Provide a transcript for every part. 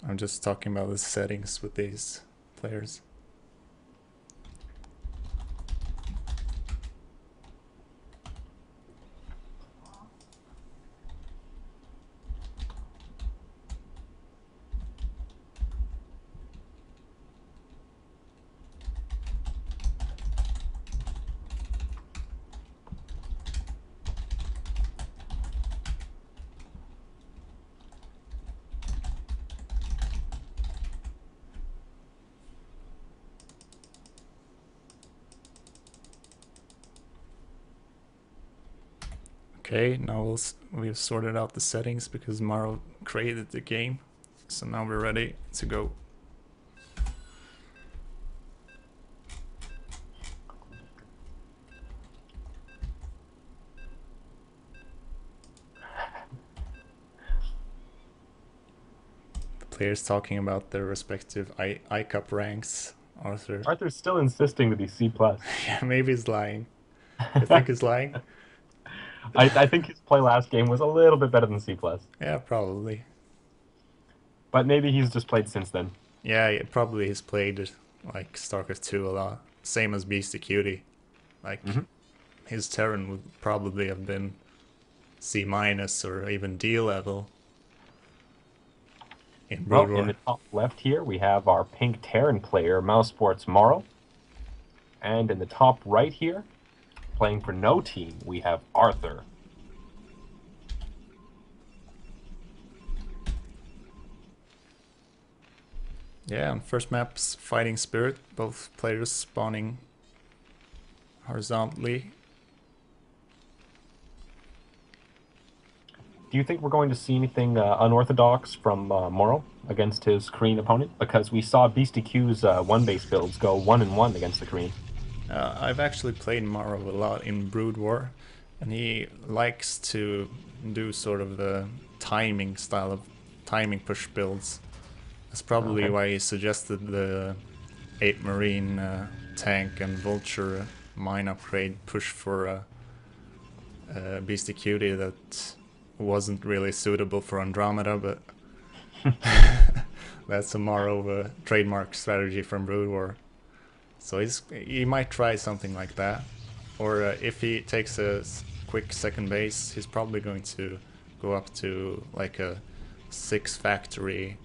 I'm just talking about the settings with these players. Okay, now we've sorted out the settings because Morrow created the game. So now we're ready to go. The players talking about their respective I-Cup ranks. Arthur. Arthur's still insisting that he's C+. Yeah, maybe he's lying. You think he's lying? I think his play last game was a little bit better than C+. Yeah, probably. But maybe he's just played since then. Yeah, probably he's played like StarCraft 2 a lot. Same as Beastie Cutie. Like, his Terran would probably have been C- or even D level in Brood Well, in War. the top left here, we have our pink Terran player, Mousesports Morrow. And in the top right here, playing for no team, we have Arthur. Yeah, on first map's Fighting Spirit, both players spawning horizontally. Do you think we're going to see anything unorthodox from Morrow against his Korean opponent? Because we saw Beastie Q's one-base builds go 1-1 against the Korean. I've actually played Morrow a lot in Brood War, and he likes to do sort of the timing style of timing push builds. That's probably why he suggested the 8 Marine tank and Vulture mine upgrade push for Beastie Cutie that wasn't really suitable for Andromeda, but that's a Morrow trademark strategy from Brood War. So he might try something like that. Or if he takes a quick second base, he's probably going to go up to like a 6 factory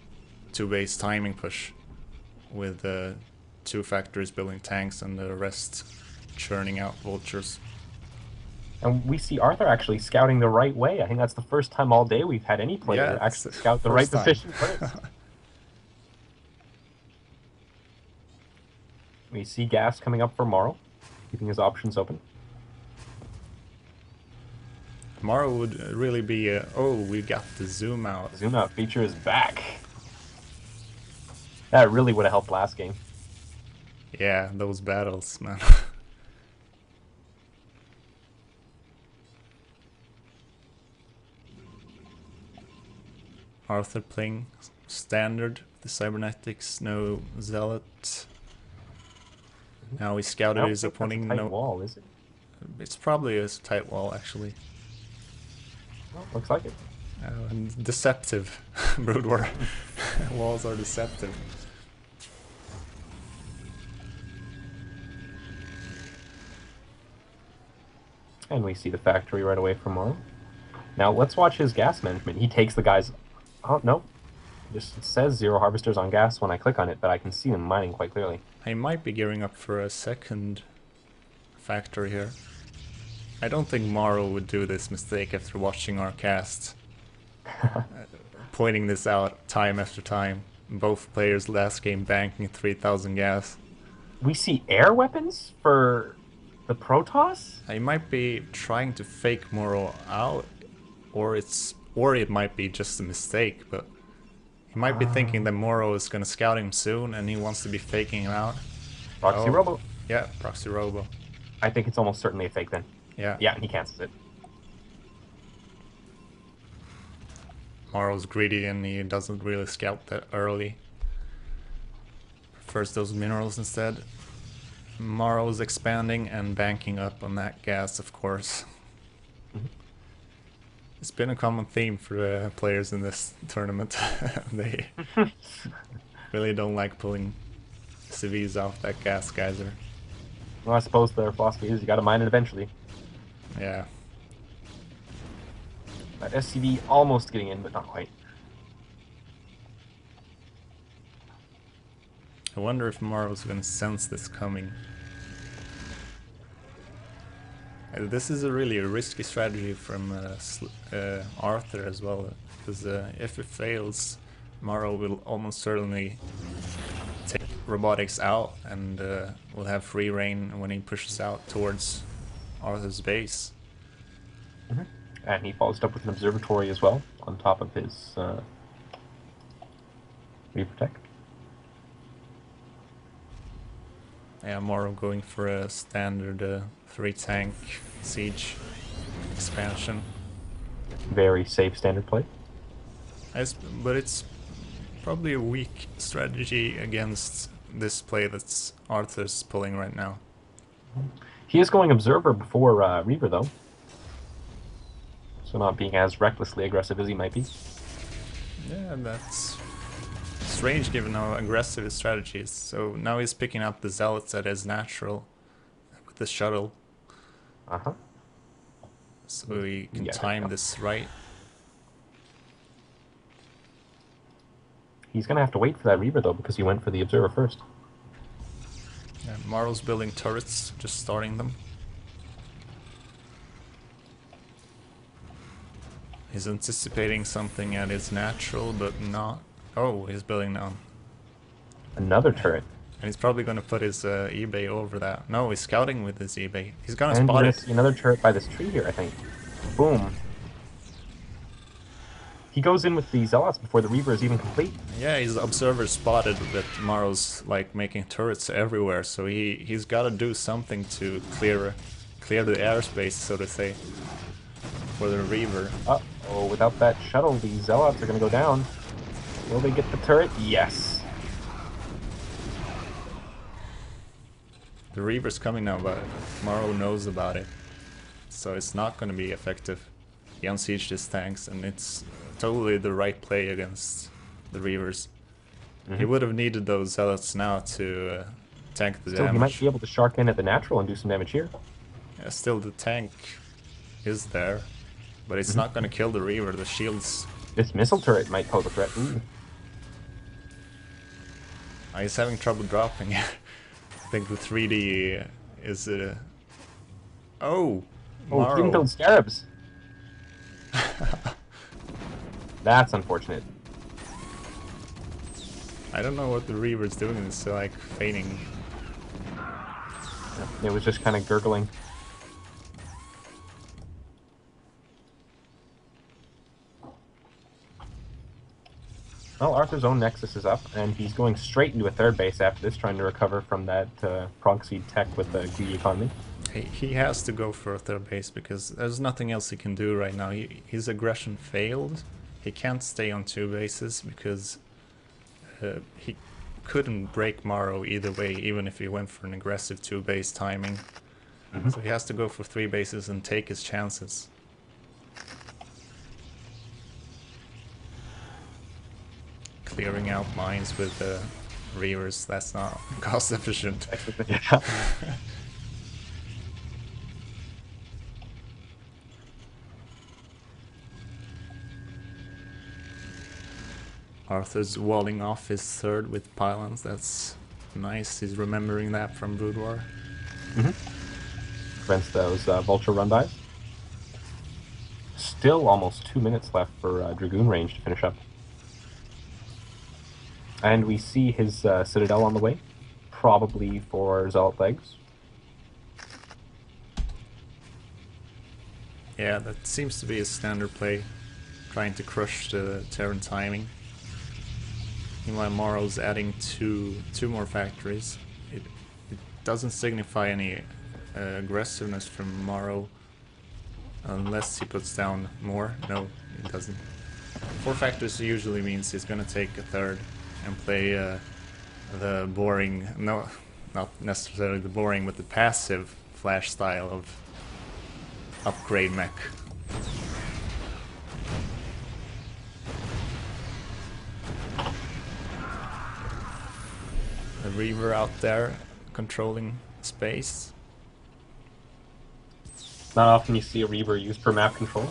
2-base timing push with 2 factories building tanks and the rest churning out vultures. And we see Arthur actually scouting the right way. I think that's the first time all day we've had any player actually scout the right position first. We see gas coming up for Morrow, keeping his options open. Morrow would really be oh, we got the zoom out. Zoom out feature is back. That really would have helped last game. Yeah, those battles, man. Arthur playing standard, the cybernetics, no zealot. Now he scouted his opponent. No wall, is it? It's probably a tight wall, actually. Well, looks like it. And deceptive. Brood War. Walls are deceptive. And we see the factory right away from Morrow. Now let's watch his gas management. He takes the guys. Oh no, just says 0 harvesters on gas when I click on it, but I can see them mining quite clearly. I might be gearing up for a second factory here. I don't think Morrow would do this mistake after watching our cast. Pointing this out time after time. Both players last game banking 3,000 gas. We see air weapons for the Protoss? I might be trying to fake Morrow out, or it might be just a mistake, but he might be thinking that Morrow is gonna scout him soon and he wants to be faking him out. Proxy Robo. Yeah, Proxy Robo. I think it's almost certainly a fake then. Yeah. Yeah, he cancels it. Morrow's greedy and he doesn't really scout that early. Prefers those minerals instead. Morrow's expanding and banking up on that gas, of course. His been a common theme for players in this tournament. They really don't like pulling CVs off that gas geyser. Well, I suppose their philosophy is you gotta mine it eventually. Yeah. SCV almost getting in, but not quite. I wonder if MorroW's gonna sense this coming. This is a really risky strategy from Arthur as well, because if it fails, MorroW will almost certainly take robotics out and will have free reign when he pushes out towards Arthur's base. Mm-hmm. And he follows it up with an observatory as well, on top of his Reaper tech. Yeah, MorroW going for a standard 3-tank siege expansion. Very safe standard play. But it's probably a weak strategy against this play that's Arthur's pulling right now. He is going Observer before Reaver, though. So not being as recklessly aggressive as he might be. Yeah, that's strange given how aggressive his strategy is. So now he's picking up the Zealots at his natural with the shuttle. Uh-huh. So he can time this right. He's going to have to wait for that Reaver, though, because he went for the Observer first. Yeah, MorroW's building turrets, just starting them. He's anticipating something at his natural, but not... Oh, he's building now. Another turret. And he's probably going to put his eBay over that. No, he's scouting with his eBay. He's going to and spot we're it. See another turret by this tree here, I think. Boom. He goes in with the Zealots before the Reaver is even complete. Yeah, his observer spotted that MorroW's like making turrets everywhere, so he's got to do something to clear the airspace, so to say, for the Reaver. Uh-oh, without that shuttle, the Zealots are going to go down. Will they get the turret? Yes. The Reaver's coming now, but MorroW knows about it, so it's not going to be effective. He unsieged his tanks, and it's totally the right play against the Reavers. He would have needed those Zealots now to tank the damage. He might be able to shark in at the natural and do some damage here. Yeah, still the tank is there, but it's not going to kill the Reaver. The shields... This missile turret might pose a threat. Ooh. He's having trouble dropping. I think the 3D is... Oh! Oh, he didn't build Scarabs! That's unfortunate. I don't know what the Reaver's doing. It's like feigning. It was just kind of gurgling. Well, Arthur's own Nexus is up, and he's going straight into a third base after this, trying to recover from that proxy tech with the greedy economy. He has to go for a third base because there's nothing else he can do right now. His aggression failed. He can't stay on 2 bases because he couldn't break MorroW either way, even if he went for an aggressive 2-base timing. So he has to go for 3 bases and take his chances. Clearing out mines with Reavers, that's not cost efficient. Yeah. Arthur's walling off his third with pylons. That's nice. He's remembering that from Brood War. Prevents those Vulture run-bys. Still almost 2 minutes left for Dragoon range to finish up. And we see his Citadel on the way, probably for Zealot legs. Yeah, that seems to be his standard play, trying to crush the Terran timing. Meanwhile, MorroW's adding two more factories. It doesn't signify any aggressiveness from MorroW unless he puts down more. No, it doesn't. 4 factories usually means he's gonna take a third and play the boring, no, not necessarily the boring, but the passive flash style of upgrade mech. The Reaver out there controlling space. Not often you see a Reaver use per map control.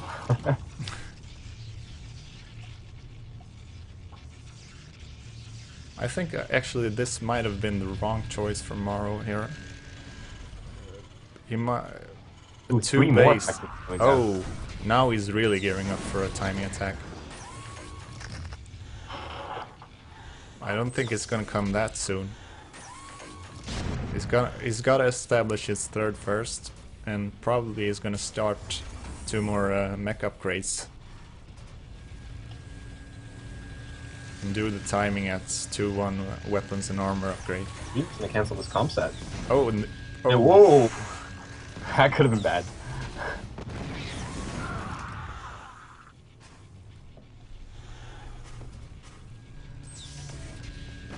I think actually this might have been the wrong choice for MorroW here. He might... Ooh, Two three more base. technically going Oh, down. now he's really gearing up for a timing attack. I don't think it's gonna come that soon. He's gotta establish his third first, and probably is gonna start 2 more mech upgrades. And do the timing at 2-1 weapons and armor upgrade. He's gonna cancel this comp set. Oh, and, Oh. Whoa! That could have been bad.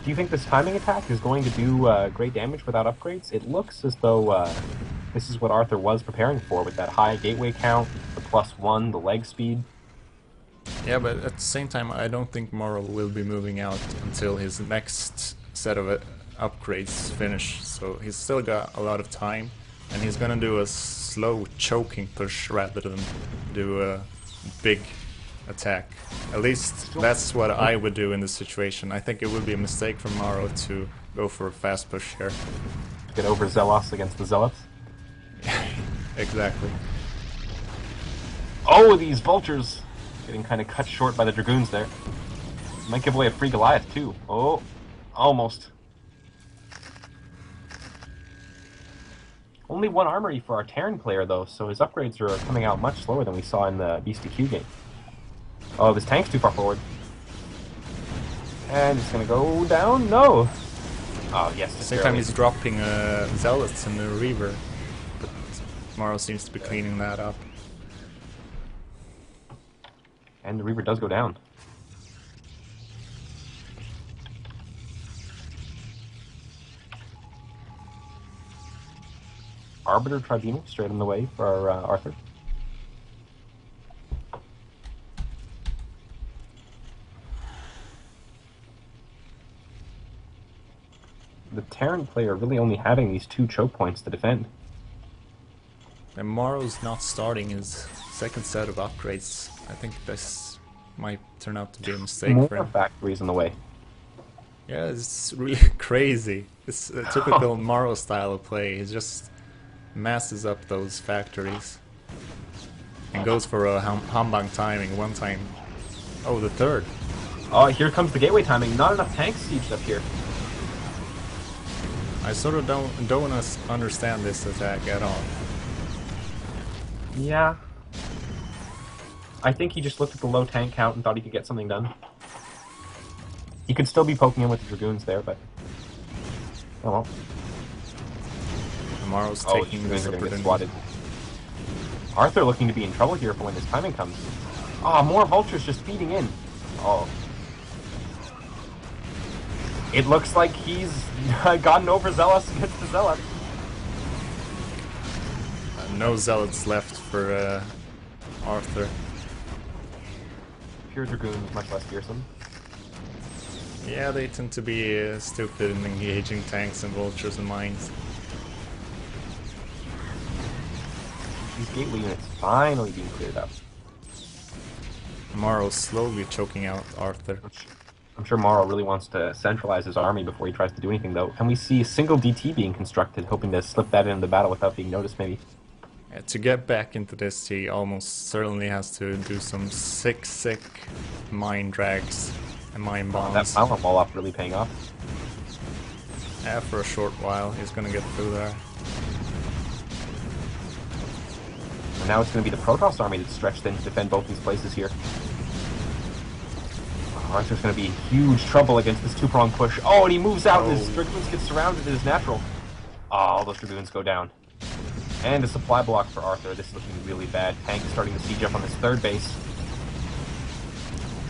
Do you think this timing attack is going to do great damage without upgrades? It looks as though this is what Arthur was preparing for with that high gateway count, the +1, the leg speed. yeah, but at the same time, I don't think MorroW will be moving out until his next set of upgrades finish. So he's still got a lot of time, and he's gonna do a slow choking push rather than do a big attack. At least that's what I would do in this situation. I think it would be a mistake for MorroW to go for a fast push here. Get over Zealots against the Zealots. Exactly. Oh, these vultures! Getting kind of cut short by the Dragoons there. Might give away a free Goliath too. Oh, almost. Only 1 armory for our Terran player though, so his upgrades are coming out much slower than we saw in the BSTQ game. Oh, this tank's too far forward. And it's gonna go down? No! Oh, yes. At the same time, he's dropping Zealots and the Reaver. But MorroW seems to be cleaning that up. And the Reaver does go down. Arbiter Tribunal straight in the way for Arthur. The Terran player really only having these 2 choke points to defend. And MorroW's not starting his second set of upgrades. I think this might turn out to be a mistake More for him. factories in the way. Yeah, it's really crazy. It's a typical MorroW style of play. He just masses up those factories and goes for a Hambang timing one time. Oh, the third. Oh, here comes the gateway timing. Not enough tanks sieged up here. I sort of don't understand this attack at all. Yeah. I think he just looked at the low tank count and thought he could get something done. He could still be poking in with the Dragoons there, but... Oh well. MorroW's Oh, taking these this Dragoons are gonna get opportunity. swatted. Arthur looking to be in trouble here for when his timing comes. Ah, more vultures just feeding in. Oh. It looks like he's gotten over Zealous against the Zealot. No Zealots left for Arthur. Pure Dragoons, much less fearsome. Yeah, they tend to be stupid in engaging tanks and vultures and mines. These gateway units finally being cleared up. MorroW slowly choking out Arthur. I'm sure MorroW really wants to centralize his army before he tries to do anything, though. And we see a single DT being constructed, hoping to slip that into the battle without being noticed, maybe. Yeah, to get back into this, he almost certainly has to do some sick mine drags and mine bombs. That power ball up really paying off. Yeah, for a short while, he's gonna get through there. And now it's going to be the Protoss army that's stretched in to defend both these places here. Arthur's going to be in huge trouble against this 2-prong push. Oh, and he moves out and his Dragoons get surrounded. It is natural. Oh, all those Dragoons go down. And a supply block for Arthur. This is looking really bad. Tank is starting to siege up on his third base.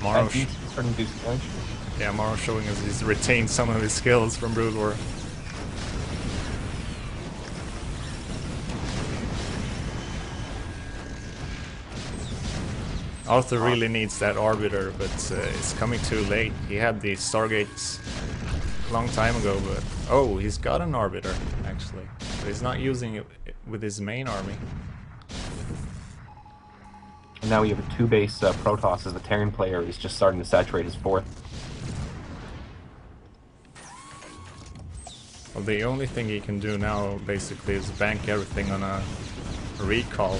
MorroW starting to do some damage. Yeah, MorroW showing us he's retained some of his skills from Brood War. Arthur really needs that Arbiter, but it's coming too late. He had the Stargates long time ago, but oh, he's got an Arbiter actually, but he's not using it with his main army. And now we have a 2-base Protoss as the Terran player is just starting to saturate his 4th. Well, the only thing he can do now basically is bank everything on a recall.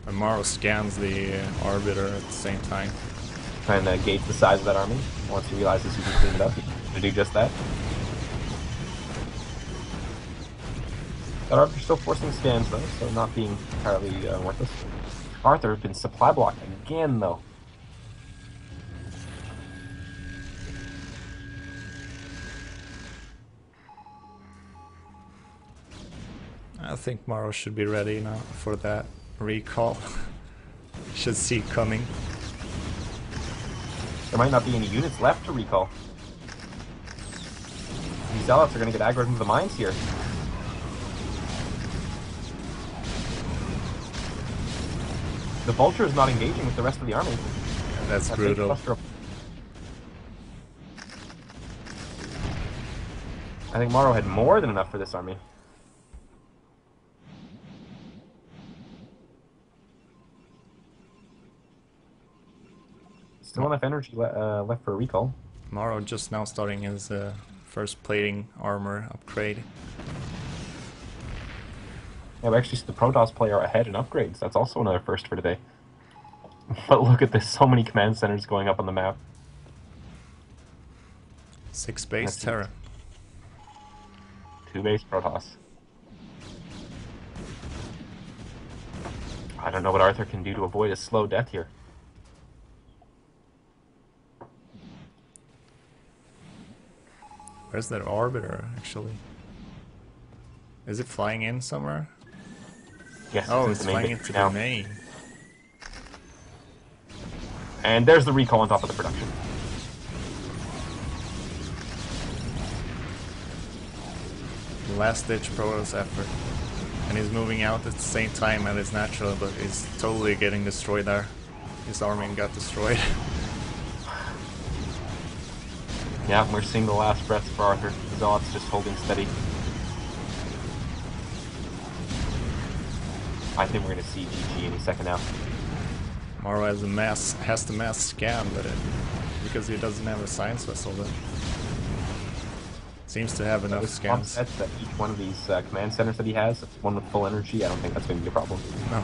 And MorroW scans the Arbiter at the same time. Trying to gauge the size of that army. Once he realizes he can clean it up, he's going to do just that. That Arthur's still forcing scans though, so not being entirely worthless. Arthur has been supply blocked again though. I think MorroW should be ready now for that recall. Should see it coming. There might not be any units left to recall. These zealots are going to get aggroed into the mines here. The Vulture is not engaging with the rest of the army. Yeah, that's brutal. I think MorroW had more than enough for this army. Still enough energy left for a recall. MorroW just now starting his first plating armor upgrade. Yeah, we actually see the Protoss player ahead in upgrades. That's also another first for today. But look at this, so many command centers going up on the map. 6 base Terra. 2 base Protoss. I don't know what Arthur can do to avoid a slow death here. Where's that Arbiter, actually? Is it flying in somewhere? Yes, Oh, it's flying into the main. And there's the recall on top of the production. Last-ditch Protoss effort. And he's moving out at the same time as it's natural, but he's totally getting destroyed there. His army got destroyed. Yeah, we're seeing the last breaths for Arthur. The Zealot's just holding steady. I think we're going to see GG any second now. MorroW has the mass scan, but because he doesn't have a science vessel, but seems to have enough scans. That each one of these command centers that he has, one with full energy, I don't think that's going to be a problem. No.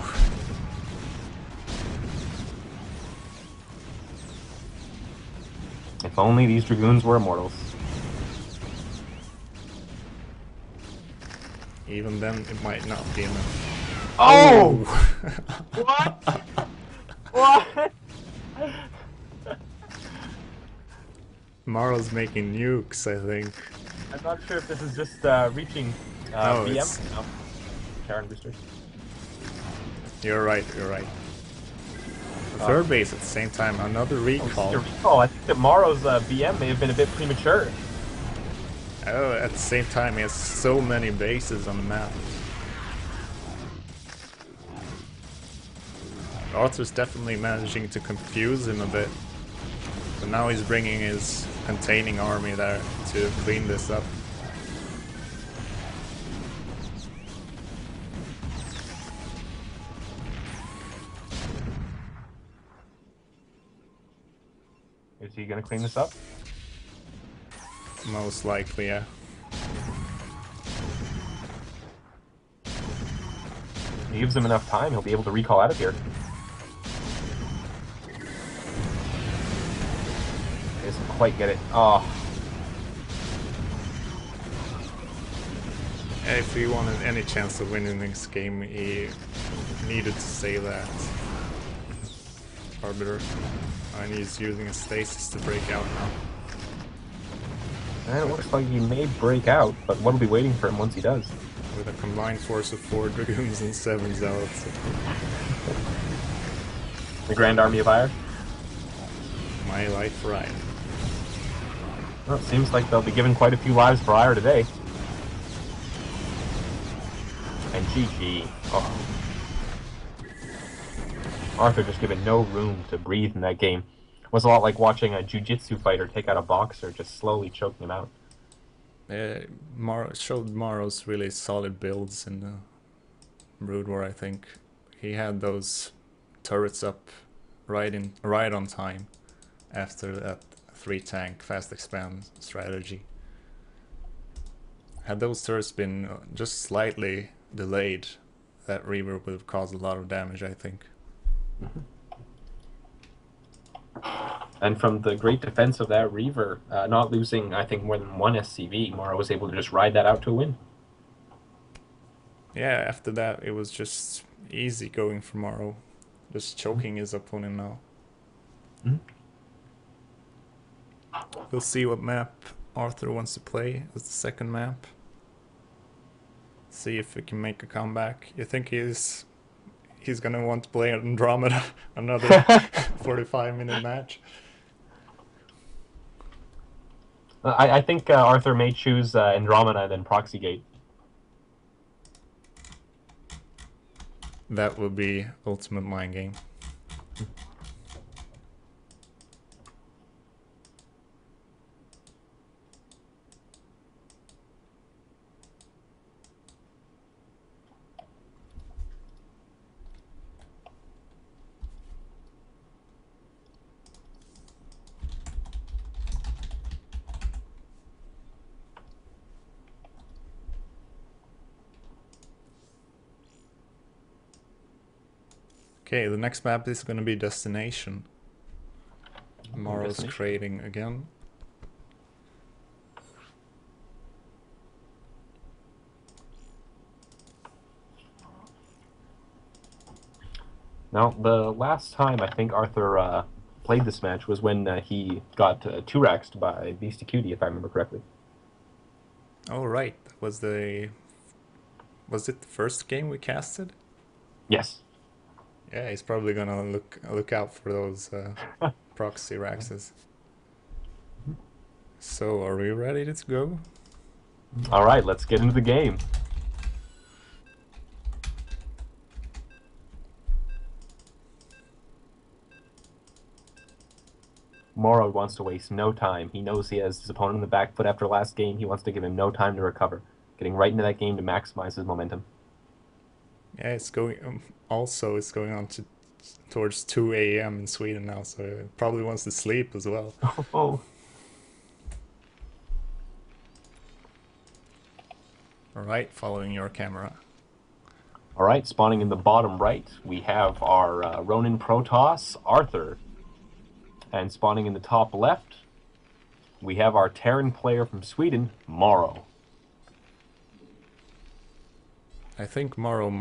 If only these Dragoons were immortals. Even then, it might not be enough. Oh! What? What? MorroW's making nukes, I think. I'm not sure if this is just reaching No, VM. No. Terran boosters. You're right, you're right. Third base at the same time, another recall. I think that MorroW's VM may have been a bit premature. Oh, at the same time, he has so many bases on the map. Arthur's definitely managing to confuse him a bit. But now he's bringing his containing army there to clean this up. Is he going to clean this up? Most likely, yeah. He gives him enough time, he'll be able to recall out of here. He doesn't quite get it. Oh. If he wanted any chance of winning this game, he needed to save that Arbiter. And he's using a stasis to break out now. And it looks like he may break out, but what'll be waiting for him once he does? With a combined force of 4 Dragoons and 7 Zealots. The Grand Army of Ire? My life ride. Well, it seems like they'll be given quite a few lives for Ire today. And GG. Oh. Arthur just given no room to breathe in that game. was a lot like watching a jiu-jitsu fighter take out a boxer, just slowly choking him out. Showed MorroW's really solid builds in the Brood War, I think. He had those turrets up right on time after that 3-tank fast expand strategy. Had those turrets been just slightly delayed, that Reaver would have caused a lot of damage, I think. And from the great defense of that Reaver, not losing, I think, more than one SCV, MorroW was able to just ride that out to a win. Yeah, after that it was just easy going for MorroW, just choking his opponent now. We'll see what map Arthur wants to play as the second map. See if he can make a comeback. You think he's gonna want to play Andromeda another 45-minute match? I think Arthur may choose Andromeda than Proxygate. That would be ultimate mind game. Okay, the next map is going to be Destination. MorroW's creating again. Now, the last time I think Arthur played this match was when he got 2-raxed by Beastie Cutie, if I remember correctly. Oh right, was it the first game we casted? Yes. Yeah, he's probably gonna look out for those proxy raxes. So, are we ready to go? All right, let's get into the game. MorroW wants to waste no time. He knows he has his opponent in the back foot after last game. He wants to give him no time to recover, getting right into that game to maximize his momentum. Yeah, it's going. Also, it's going on towards 2 a.m. in Sweden now, so it probably wants to sleep as well. Oh. All right, following your camera. All right, spawning in the bottom right, we have our Ronin Protoss, Arthur. And spawning in the top left, we have our Terran player from Sweden, MorroW. I think MorroW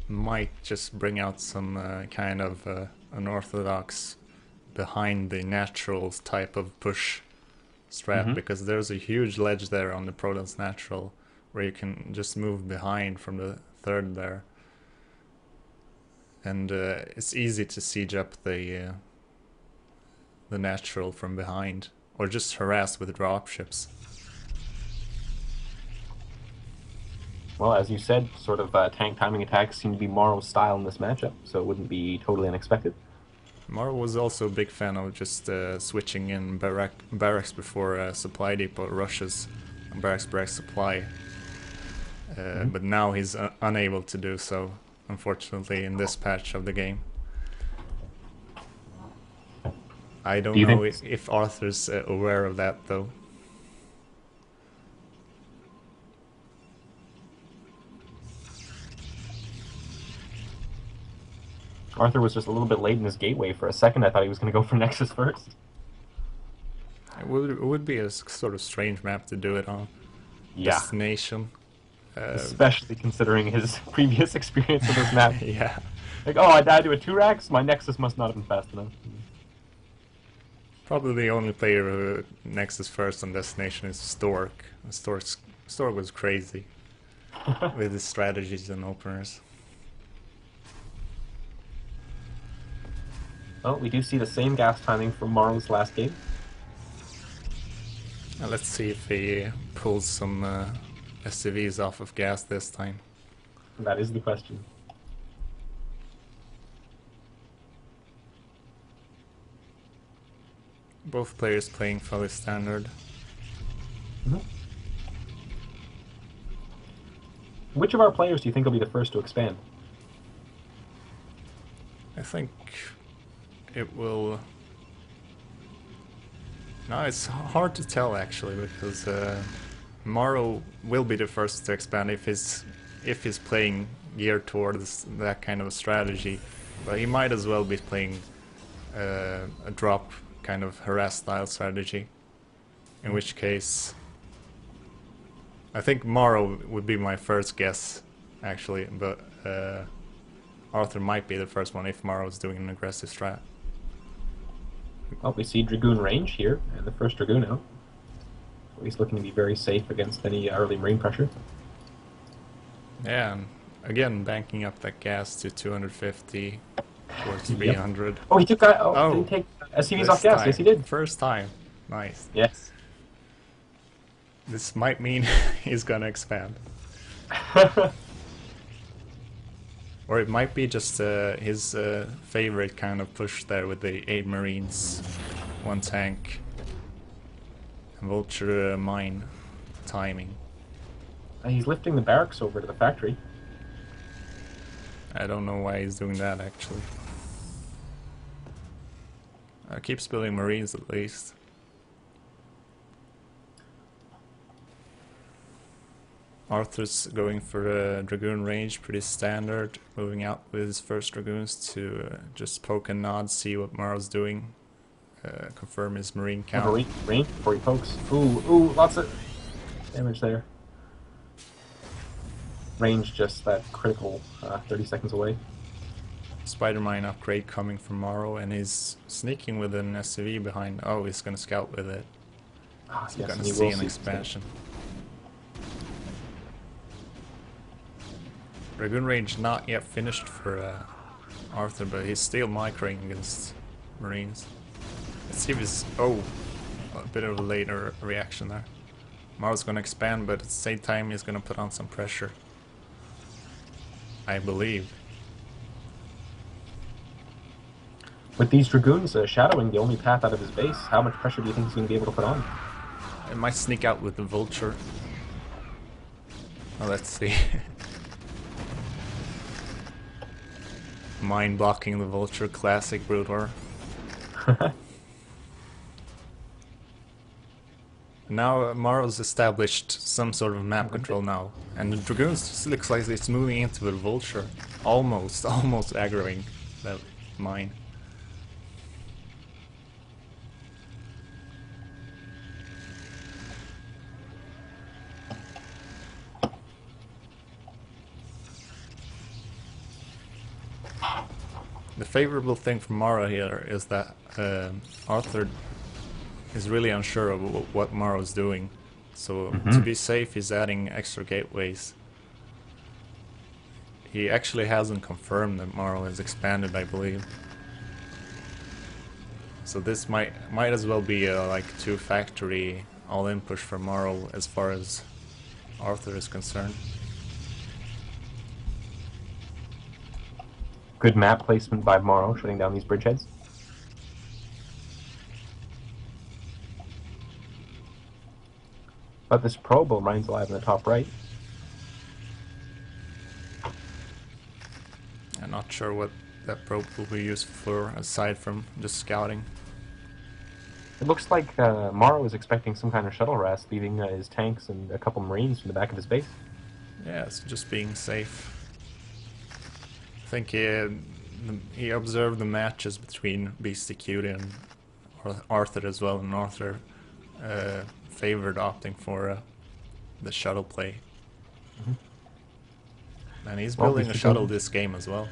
might just bring out some kind of unorthodox behind the natural type of push strat, because there's a huge ledge there on the Protoss natural where you can just move behind from the third there. And it's easy to siege up the natural from behind, or just harass with dropships. Well, as you said, sort of tank timing attacks seem to be MorroW's style in this matchup, so it wouldn't be totally unexpected. MorroW was also a big fan of just switching in barracks before supply depot rushes, barracks supply. But now he's unable to do so, unfortunately, in this patch of the game. I don't know if Arthur's aware of that, though. Arthur was just a little bit late in his gateway. For a second, I thought he was going to go for Nexus first. It would be a sort of strange map to do it on. Yeah. Destination. Especially considering his previous experience with this map. Yeah. Like, oh, I died to a 2-rax? My Nexus must not have been fast enough. Probably the only player who Nexus first on Destination is Stork. Stork was crazy with his strategies and openers. Well, we do see the same gas timing from MorroW's last game. Now let's see if he pulls some SCVs off of gas this time. That is the question. Both players playing fully standard. Mhm. Which of our players do you think will be the first to expand? I think it will... No, it's hard to tell actually, because Morrow will be the first to expand if he's playing geared towards that kind of a strategy, but he might as well be playing a drop kind of harass style strategy, in which case I think Morrow would be my first guess actually, but Arthur might be the first one if Morrow's doing an aggressive strat. Well, we see Dragoon range here, and the first Dragoon out. So he's looking to be very safe against any early Marine pressure. Yeah, and again banking up that gas to 250 towards 300. Oh, he took that. Oh, Oh, did he take SCVs off gas? Yes, he did. First time. Nice. Yes. This might mean he's gonna expand. Or it might be just his favorite kind of push there with the 8 Marines, 1 tank, and Vulture mine timing. He's lifting the barracks over to the factory. I don't know why he's doing that actually. Keeps building Marines at least. Arthur's going for a Dragoon range, pretty standard, moving out with his first Dragoons to just poke and nod, see what Morrow's doing, confirm his Marine count. Range before he pokes. Ooh, lots of damage there. Range just that critical 30 seconds away. Spider Mine upgrade coming from Morrow, and he's sneaking with an SCV behind. Oh, he's gonna scout with it. So Yes, we're gonna and he see will an see expansion. Dragoon range not yet finished for Arthur, but he's still microing against Marines. Let's see if he's... Oh, a bit of a later reaction there. Morrow's gonna expand, but at the same time he's gonna put on some pressure, I believe. With these Dragoons shadowing the only path out of his base, how much pressure do you think he's going to be able to put on? It might sneak out with the Vulture. Well, let's see. Mine blocking the Vulture, classic Brood War. Now Morrow's established some sort of map control now, and the Dragoons just looks like it's moving into the Vulture, almost aggroing that mine. The favorable thing for Morrow here is that Arthur is really unsure of what Morrow's doing, so to be safe he's adding extra gateways. He actually hasn't confirmed that Morrow has expanded, I believe. So this might as well be a like 2-factory all-in push for Morrow as far as Arthur is concerned. Good map placement by Morrow, shutting down these bridgeheads. But this probe remains alive in the top right. I'm not sure what that probe will be used for, aside from just scouting. It looks like Morrow is expecting some kind of shuttle harass, leaving his tanks and a couple Marines from the back of his base. Yeah, it's just being safe. I think he observed the matches between Beastie Cutie and Arthur as well, and Arthur favored opting for the shuttle play. And he's building a shuttle this game as well.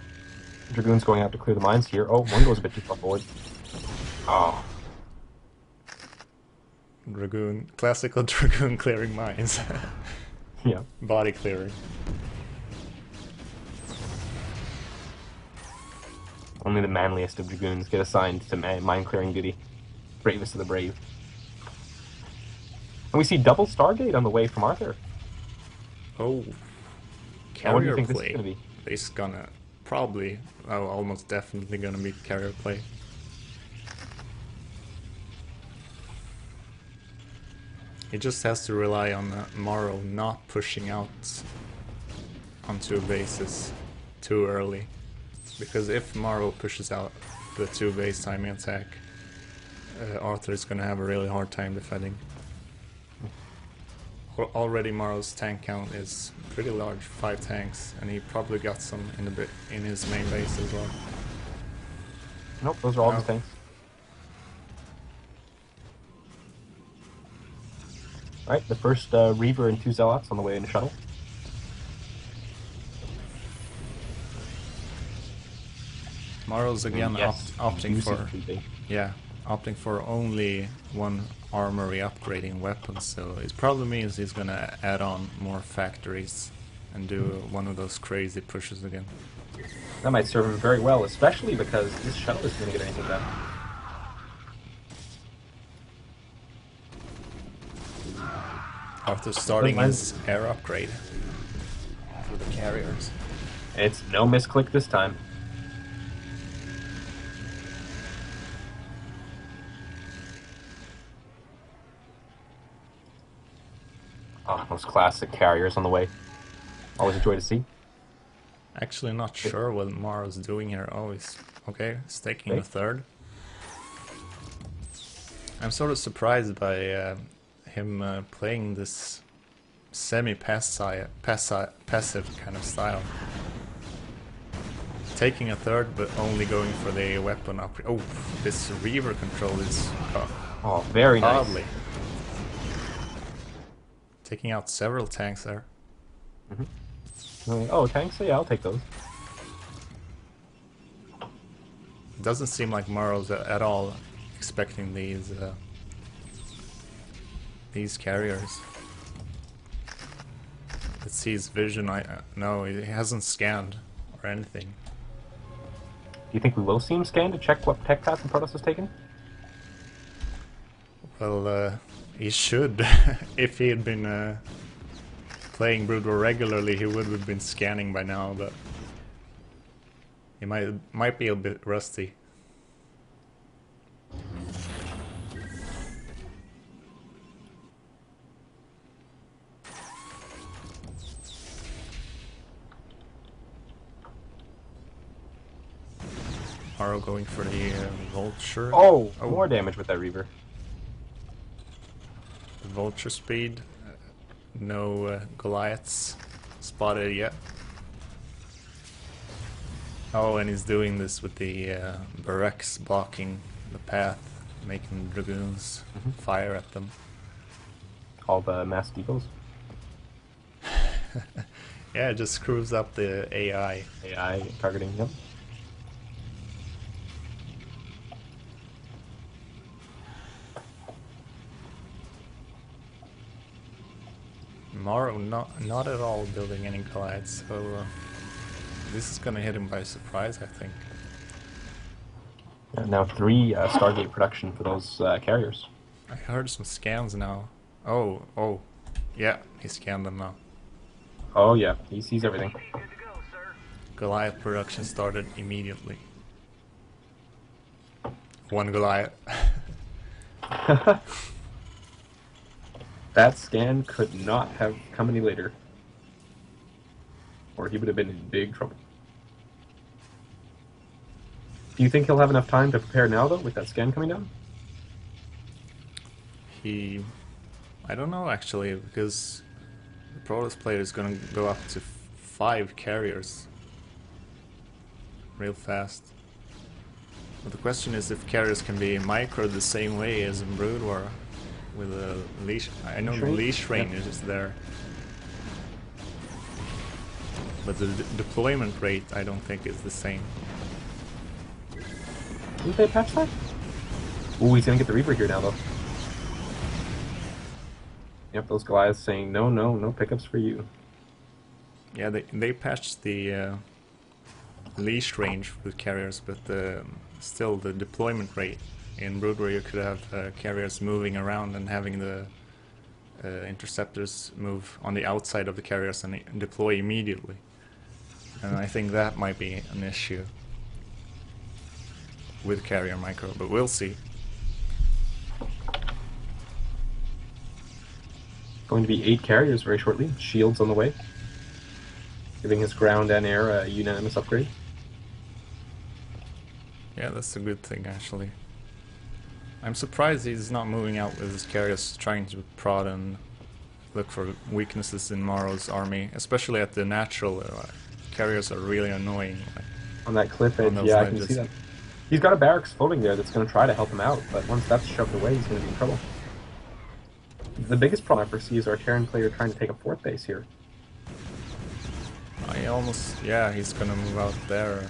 Dragoon's going out to clear the mines here. Oh, one goes a bit too far forward. Oh. Dragoon, classical Dragoon clearing mines. Yeah. Body clearing. Only the manliest of Dragoons get assigned to mine clearing duty. Bravest of the brave. And we see double Stargate on the way from Arthur. Oh, What do carrier you think this is play. going to be? It's gonna probably, almost definitely gonna be carrier play. He just has to rely on Morrow not pushing out onto bases too early. Because if Morrow pushes out the 2 base timing attack, Arthur is going to have a really hard time defending. Already Morrow's tank count is pretty large, 5 tanks, and he probably got some in his main base as well. Nope, those are all his tanks. Alright, the first Reaver and 2 Zealots on the way in the shuttle. Morrow's again opting for yeah, opting for only 1 armory upgrading weapons, so it probably means he's gonna add on more factories and do one of those crazy pushes again. That might serve him very well, especially because this shuttle isn't gonna get anything done. After starting his air upgrade for the carriers. It's no misclick this time. Oh, those classic carriers on the way. Always a joy to see. Actually not sure what Morrow's doing here. Oh, he's taking the 3rd. I'm sort of surprised by him playing this semi-passive kind of style. Taking a 3rd, but only going for the weapon upgrade. Oh, this Reaver control is very nice. Oddly. Taking out several tanks there. Oh, tanks? Yeah, I'll take those. It doesn't seem like Morrow's at all expecting these carriers. Let's see his vision. No, he hasn't scanned or anything. Do you think we will see him scan to check what tech path the Protoss has taken? Well, he should. If he had been playing Brood War regularly, he would have been scanning by now, but he might be a bit rusty. Morrow going for the Vulture. Oh, more damage with that Reaver. The Vulture speed. No Goliaths spotted yet. Oh, and he's doing this with the barracks blocking the path, making Dragoons fire at them. All the mass depots? Yeah, it just screws up the AI. AI targeting, yep. Morrow not at all building any Goliaths, so this is gonna hit him by surprise, I think. Yeah, now 3 Stargate production for those carriers. I heard some scans now. Oh, yeah, he scanned them now. Oh yeah, he sees everything. Goliath production started immediately. 1 Goliath. That scan could not have come any later, or he would have been in big trouble. Do you think he'll have enough time to prepare now, though, with that scan coming down? I don't know, actually, because the Protoss player is going to go up to 5 carriers real fast. But the question is if carriers can be microed the same way as in Brood War. With a leash, I know the leash range is there, but the deployment rate I don't think is the same. Didn't they patch that? Ooh, he's gonna get the Reaper here now, though. Yep, those Goliaths saying no pickups for you. Yeah, they patched the leash range with carriers, but still the deployment rate. In Brood War you could have carriers moving around and having the interceptors move on the outside of the carriers and deploy immediately. And I think that might be an issue with carrier micro, but we'll see. Going to be 8 carriers very shortly. Shields on the way. Giving his ground and air a unanimous upgrade. Yeah, that's a good thing, actually. I'm surprised he's not moving out with his carriers, trying to prod and look for weaknesses in MorroW's army, especially at the natural. Carriers are really annoying. Like, On that cliff edge, yeah, I can see that. He's got a barracks floating there that's going to try to help him out, but once that's shoved away, he's going to be in trouble. The biggest problem I foresee is our Terran player trying to take a 4th base here. I almost, yeah, he's going to move out there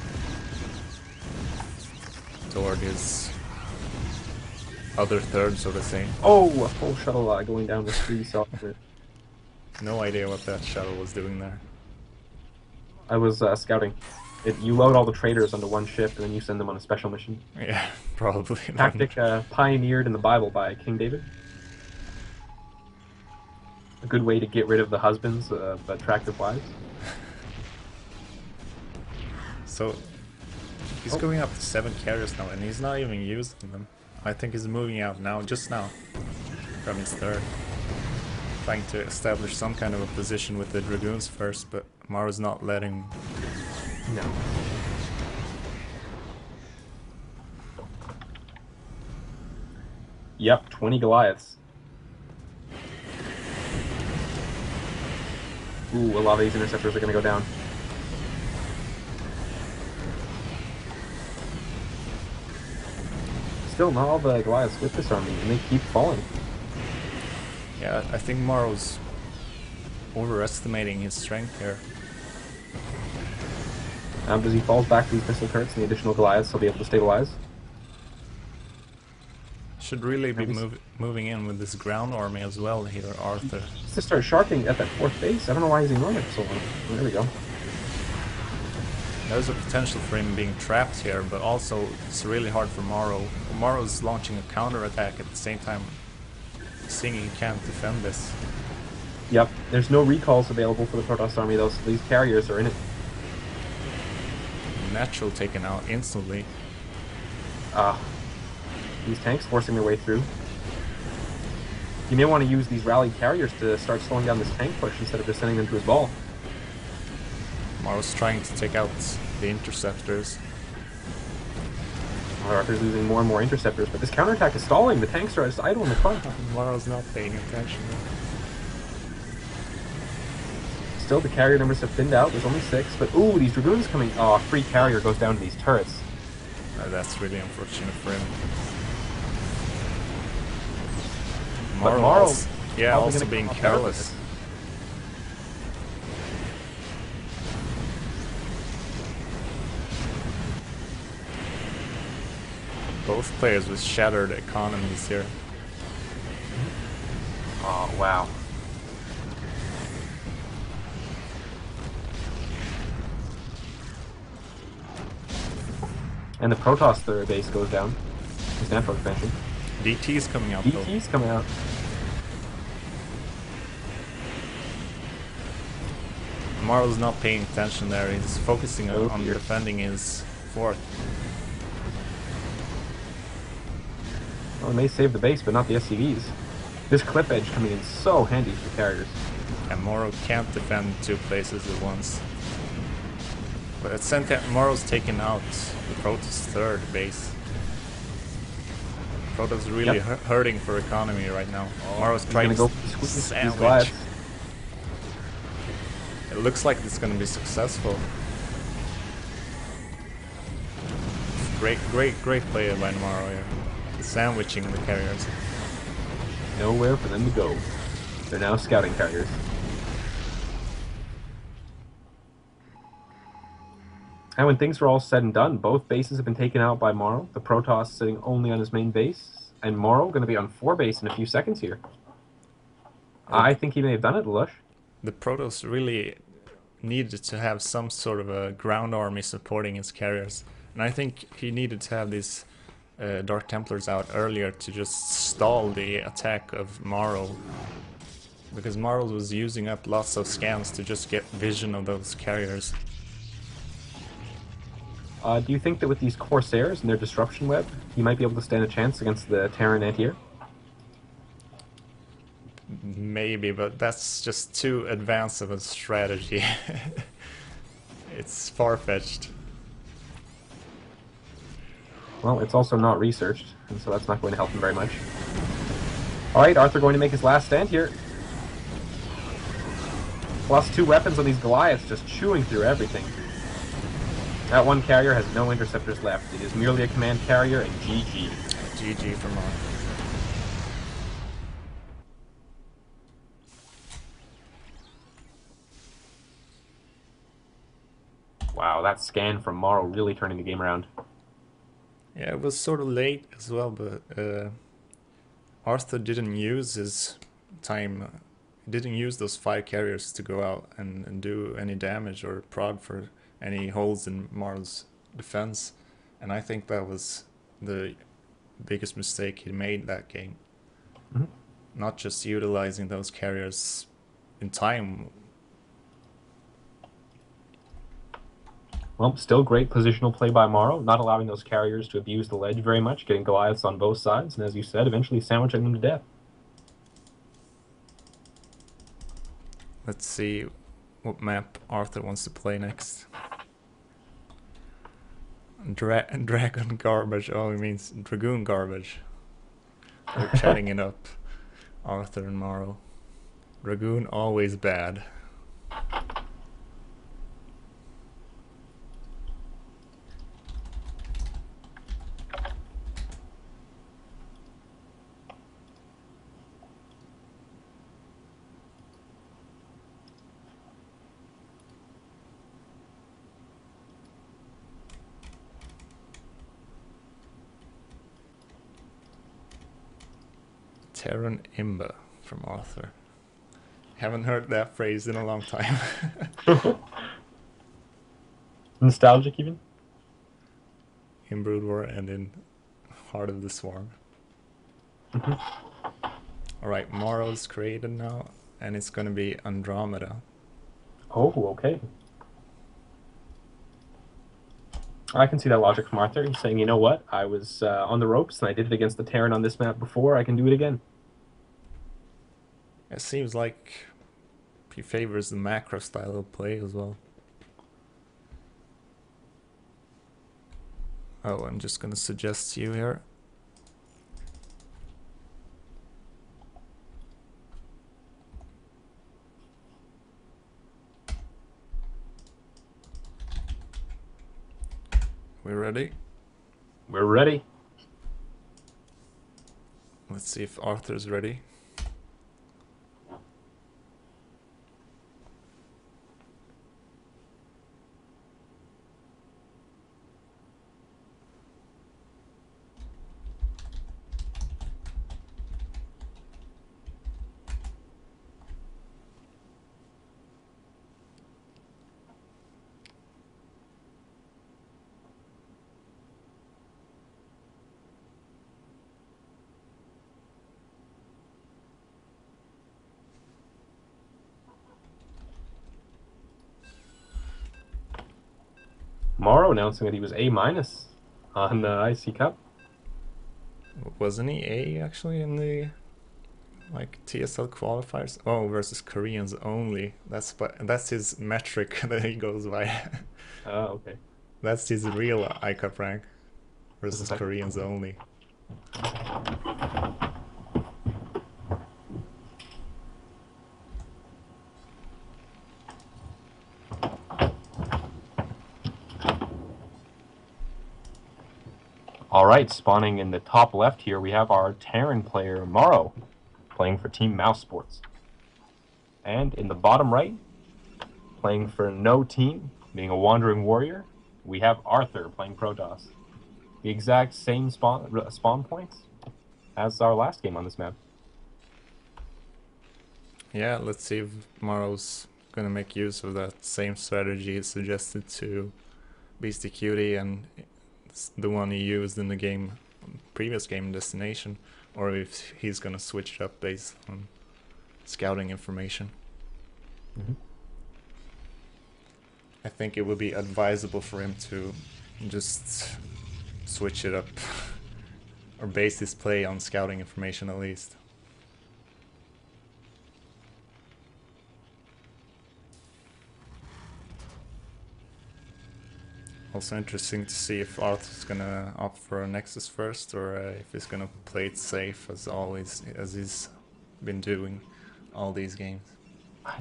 toward his other 3rd, so to say. Oh, a full shuttle going down with 3 cells. No idea what that shuttle was doing there. I was scouting. You load all the traders onto one ship and then you send them on a special mission. Yeah, probably. Tactic pioneered in the Bible by King David. A good way to get rid of the husbands of attractive wives. So, he's going up to 7 carriers now and he's not even using them. I think he's moving out now, just now, from his 3rd. Trying to establish some kind of a position with the Dragoons first, but MorroW's not letting. No. Yep, 20 Goliaths. Ooh, a lot of these interceptors are going to go down. Still, not all the Goliaths with this army, and they keep falling. Yeah, I think MorroW's overestimating his strength here. As he falls back to these missile turrets and the additional Goliaths, he'll be able to stabilize. Should really be moving in with this ground army as well here, Arthur. Just to start sharking at that 4th base. I don't know why he's ignoring it for so long. Oh, there we go. There's a potential for him being trapped here, but also it's really hard for MorroW. MorroW's launching a counter-attack at the same time, seeing he can't defend this. Yep, there's no recalls available for the Protoss army, though, so these carriers are in it. Natural taken out instantly. These tanks forcing their way through. You may want to use these rallied carriers to start slowing down this tank push instead of just sending them to his ball. MorroW's trying to take out the interceptors. Arthur's losing more and more interceptors, but this counterattack is stalling. The tanks are just idle in the front. MorroW's not paying attention. Still, the carrier numbers have thinned out. There's only 6, but ooh, these Dragoons coming. Oh, a free carrier goes down to these turrets. That's really unfortunate for him. But MorroW, yeah, also being careless. Both players with shattered economies here. Oh, wow. And the Protoss third base goes down. His natural expansion. DT's coming out, though. DT's coming out. MorroW's not paying attention there. He's focusing on defending his 4th. Well, it may save the base, but not the SCVs. This cliff edge coming in so handy for carriers. And MorroW can't defend 2 places at once. But at some time, MorroW's taken out the Protoss 3rd base. Protoss really hurting for economy right now. MorroW's trying to sandwich. It looks like it's going to be successful. Great play by MorroW here. Sandwiching the carriers. Nowhere for them to go. They're now scouting carriers. And when things are all said and done, both bases have been taken out by MorroW. The Protoss sitting only on his main base, and MorroW going to be on 4 base in a few seconds here. I think he may have done it, LaLuSh. The Protoss really needed to have some sort of a ground army supporting his carriers, and I think he needed to have these Dark Templars out earlier to just stall the attack of MorroW, because MorroW was using up lots of scans to just get vision of those carriers. Do you think that with these Corsairs and their disruption web, he might be able to stand a chance against the Terran anti-air? Maybe, but that's just too advanced of a strategy. It's far-fetched. Well, it's also not researched, and so that's not going to help him very much. Alright, Arthur going to make his last stand here. Plus 2 weapons on these Goliaths, just chewing through everything. That one carrier has no interceptors left. It is merely a command carrier, and GG. GG from Arthur. Wow, that scan from MorroW really turning the game around. Yeah, it was sort of late as well, but Arthur didn't use his time. Didn't use those 5 carriers to go out and do any damage or prod for any holes in MorroW's defense. And I think that was the biggest mistake he made that game. Mm-hmm. Not just utilizing those carriers in time. Well, still great positional play by MorroW, not allowing those carriers to abuse the ledge very much, getting Goliaths on both sides, and as you said, eventually sandwiching them to death. Let's see what map Arthur wants to play next. Dragon garbage. Oh, it means Dragoon garbage. They're chatting it up. Arthur and MorroW. Dragoon always bad. Terran Imba from Arthur. Haven't heard that phrase in a long time. Nostalgic even? In Brood War and in Heart of the Swarm. Alright, MorroW's created now, and it's gonna be Andromeda. Oh, okay. I can see that logic from Arthur. He's saying, you know what? I was on the ropes, and I did it against the Terran on this map before. I can do it again. It seems like he favors the macro style of play as well. Oh, I'm just gonna suggest you here. We're ready? We're ready. Let's see if Arthur's ready. MorroW announcing that he was A- on the IC Cup. Wasn't he A actually in the like TSL qualifiers? Oh, versus Koreans only. That's his metric that he goes by. Oh, okay. That's his real ICUP rank versus Koreans only. All right, spawning in the top left here, we have our Terran player, MorroW, playing for Team Mouse Sports. And in the bottom right, playing for no team, being a Wandering Warrior, we have Arthur playing Protoss. The exact same spawn points as our last game on this map. Yeah, let's see if MorroW's gonna make use of that same strategy suggested to Beastie Cutie and the one he used in the previous game Destination, or if he's gonna switch it up based on scouting information. I think it would be advisable for him to just switch it up or base his play on scouting information at least. Also interesting to see if Arthur's gonna opt for a Nexus first, or if he's gonna play it safe as always, as he's been doing all these games.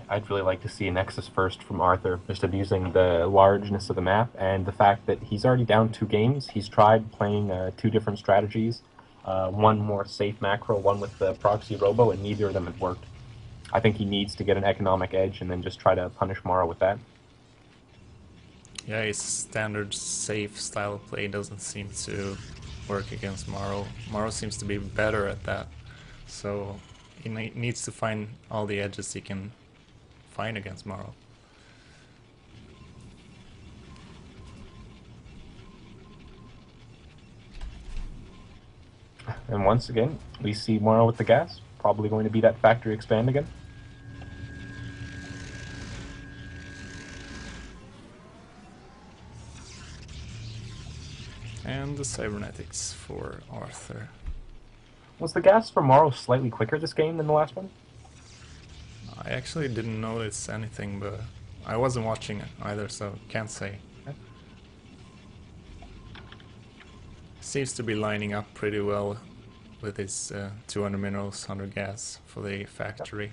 I'd really like to see a Nexus first from Arthur, just abusing the largeness of the map and the fact that he's already down 2 games. He's tried playing 2 different strategies, one more safe macro, one with the proxy robo, and neither of them had worked. I think he needs to get an economic edge and then just try to punish MorroW with that. Yeah, his standard safe style of play doesn't seem to work against MorroW. MorroW seems to be better at that, so he needs to find all the edges he can find against MorroW. And once again, we see MorroW with the gas, probably going to be that factory expand again. And the cybernetics for Arthur. Was the gas for MorroW slightly quicker this game than the last one? I actually didn't notice anything, but I wasn't watching it either, so can't say. Okay. Seems to be lining up pretty well with his 200 minerals, 100 gas for the factory.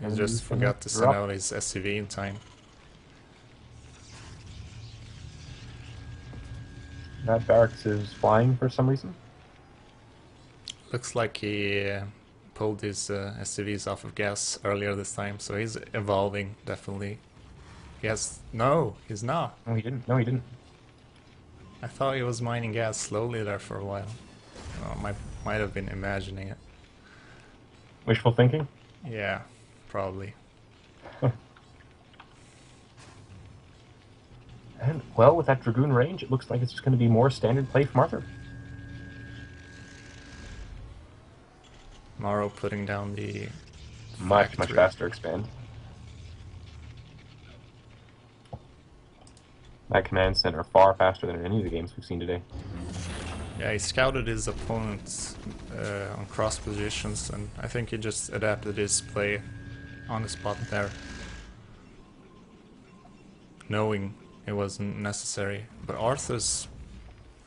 He just forgot to send out his SCV in time. That barracks is flying for some reason. Looks like he pulled his SCVs off of gas earlier this time, so he's evolving, definitely. Yes, no, he's not. No, he didn't. No, he didn't. I thought he was mining gas slowly there for a while. Oh, might have been imagining it. Wishful thinking? Yeah, probably. And, well, with that Dragoon range, it looks like it's just going to be more standard play from Arthur. MorroW putting down the Much factory. faster expand. That command center far faster than any of the games we've seen today. Yeah, he scouted his opponents on cross positions, and I think he just adapted his play on the spot there, knowing it wasn't necessary. But Arthur's...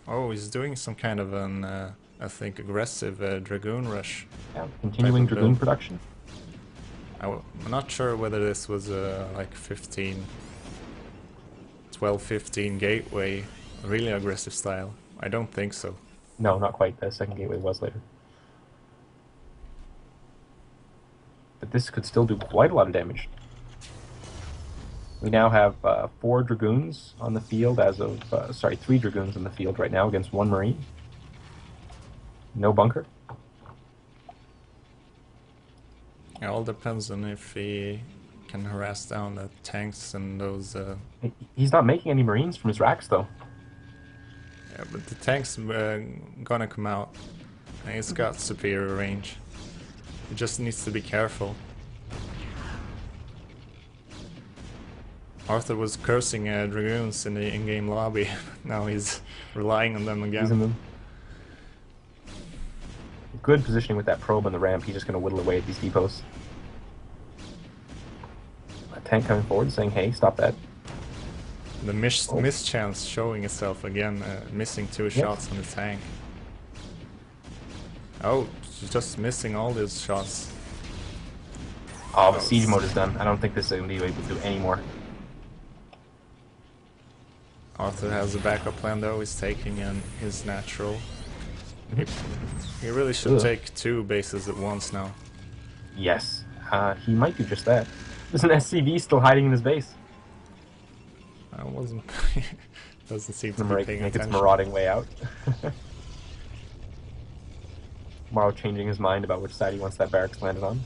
oh, he's doing some kind of an, I think, aggressive Dragoon rush. Yeah, continuing Dragoon build. production. I'm not sure whether this was like 12-15 gateway, really aggressive style. I don't think so. No, not quite. The second gateway was later. But this could still do quite a lot of damage. We now have 4 Dragoons on the field as of... 3 Dragoons on the field right now against 1 Marine. No bunker. It all depends on if he can harass down the tanks and those... He's not making any Marines from his racks, though. Yeah, but the tank's gonna come out. And he's got superior range. He just needs to be careful. Arthur was cursing Dragoons in the in-game lobby. Now he's relying on them again. Using them. Good positioning with that probe on the ramp. He's just going to whittle away at these depots. A tank coming forward saying, hey, stop that. The mischance showing itself again, missing 2 shots on the tank. Oh, she's just missing all those shots. Oh, the siege mode is done. I don't think this is going to be able to do any more. Arthur has a backup plan though. He's taking in his natural. He really should take 2 bases at once now. Yes, he might do just that. There's an SCV still hiding in his base. I wasn't. Doesn't seem to be paying Make its attention. marauding way out. MorroW changing his mind about which side he wants that barracks landed on.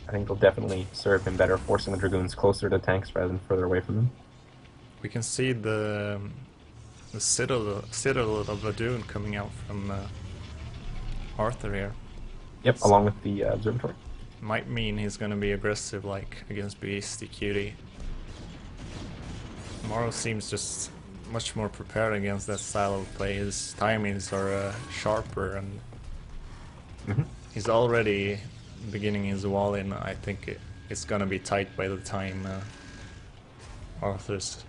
I think it'll definitely serve him better, forcing the Dragoons closer to tanks rather than further away from them. We can see the citadel of Ladoon coming out from Arthur here. Yep, along with the observatory. Might mean he's gonna be aggressive like against Beastie Cutie. MorroW seems just much more prepared against that style of play. His timings are sharper, and he's already beginning his wall in. I think it's gonna be tight by the time Arthur's